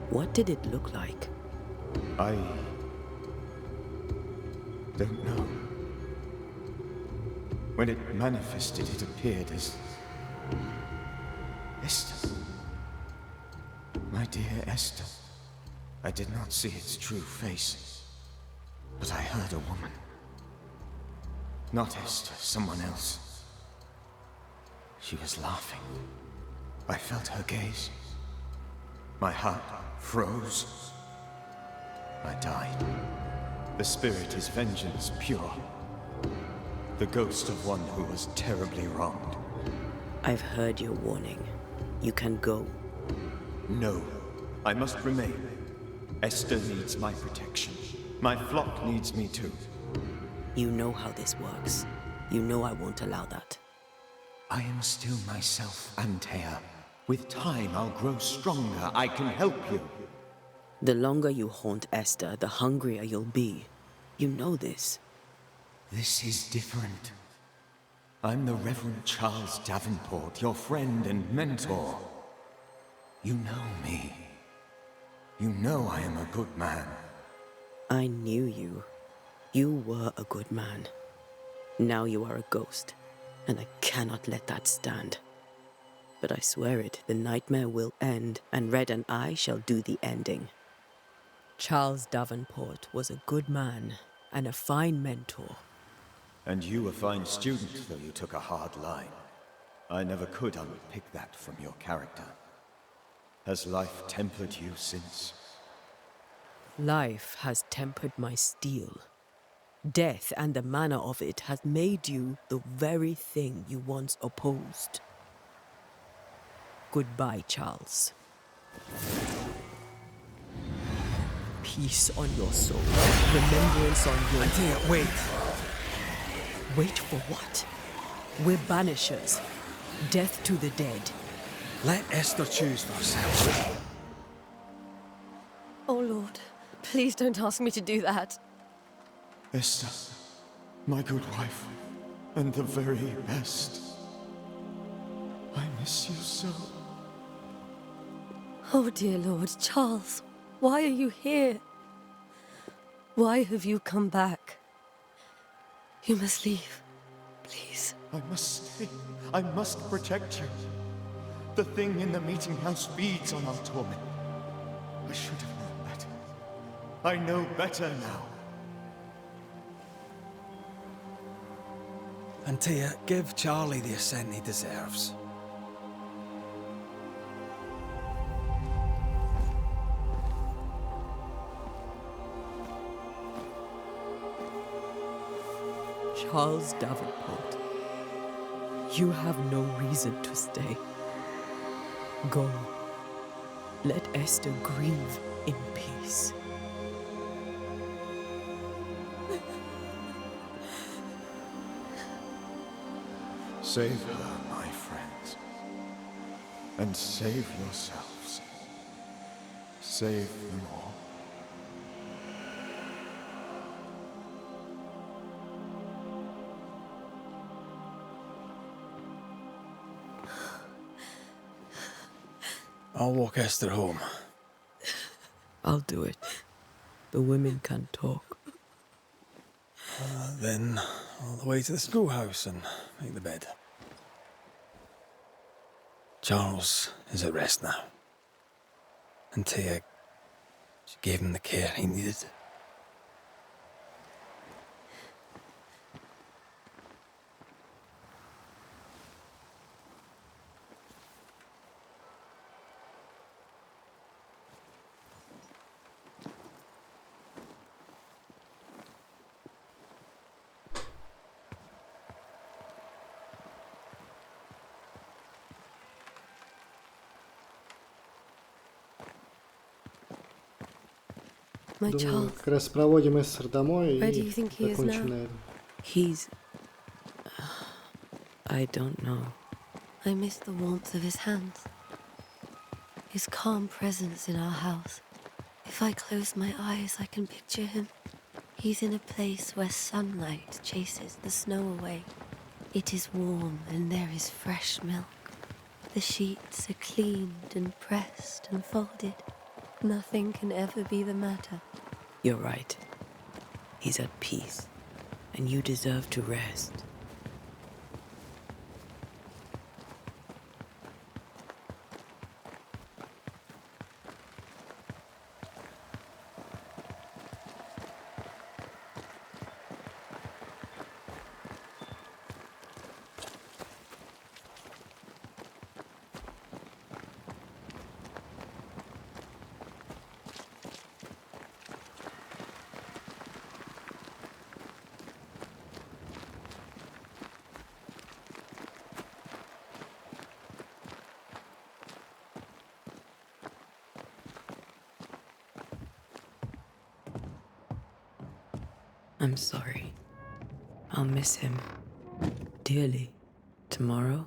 What did it look like? I don't know. When it manifested, it appeared as Esther. My dear Esther. I did not see its true face, but I heard a woman. Not Esther, someone else. She was laughing. I felt her gaze. My heart froze. I died. The spirit is vengeance pure. The ghost of one who was terribly wronged. I've heard your warning. You can go. No, I must remain. Esther needs my protection. My flock needs me too. You know how this works. You know I won't allow that. I am still myself, Antea. With time, I'll grow stronger. I can help you. The longer you haunt Esther, the hungrier you'll be. You know this. This is different. I'm the Reverend Charles Davenport, your friend and mentor. You know me. You know I am a good man. I knew you. You were a good man. Now you are a ghost, and I cannot let that stand. But I swear it, the nightmare will end, and Red and I shall do the ending. Charles Davenport was a good man and a fine mentor. And you a fine student, though you took a hard line. I never could unpick that from your character. Has life tempered you since? Life has tempered my steel. Death and the manner of it has made you the very thing you once opposed. Goodbye, Charles. peace on your soul, remembrance on your... Antea, wait. Wait for what? We're banishers. Death to the dead. Let Esther choose for herself. Oh, Lord, please don't ask me to do that. Esther, my good wife, and the very best. I miss you so. Oh, dear Lord, Charles, why are you here? Why have you come back? You must leave, please. I must stay. I must protect you. The thing in the meeting house feeds on our torment. I should have known better. I know better now. Antea, give Charlie the ascent he deserves. Charles Davenport, you have no reason to stay. Go. Let Esther grieve in peace. Save her, my friends. And save yourselves. Save them all. I'll walk Esther home. I'll do it. The women can talk. Then all the way to the schoolhouse and make the bed. Charles is at rest now. And Tia, she gave him the care he needed. My Думаю, Charles, как раз проводим Эстер домой where do и you think he is закончим now? на этом. He's... I don't know. I miss the warmth of his hands. His calm presence in our house. If I close my eyes, I can picture him. He's in a place where sunlight chases the snow away. It is warm and there is fresh milk. The sheets are cleaned and pressed and folded. Nothing can ever be the matter. You're right. He's at peace, and you deserve to rest. I'm sorry. I'll miss him dearly. Tomorrow,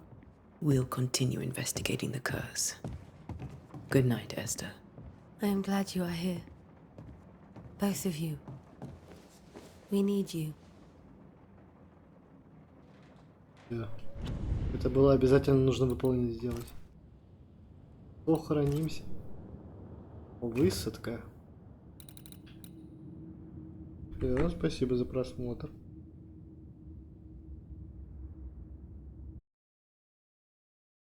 we'll continue investigating the curse. Good night, Esther. I am glad you are here. Both of you. We need you. Да. Это было обязательно нужно выполнить, сделать. Похоронимся. Высадка. Спасибо за просмотр.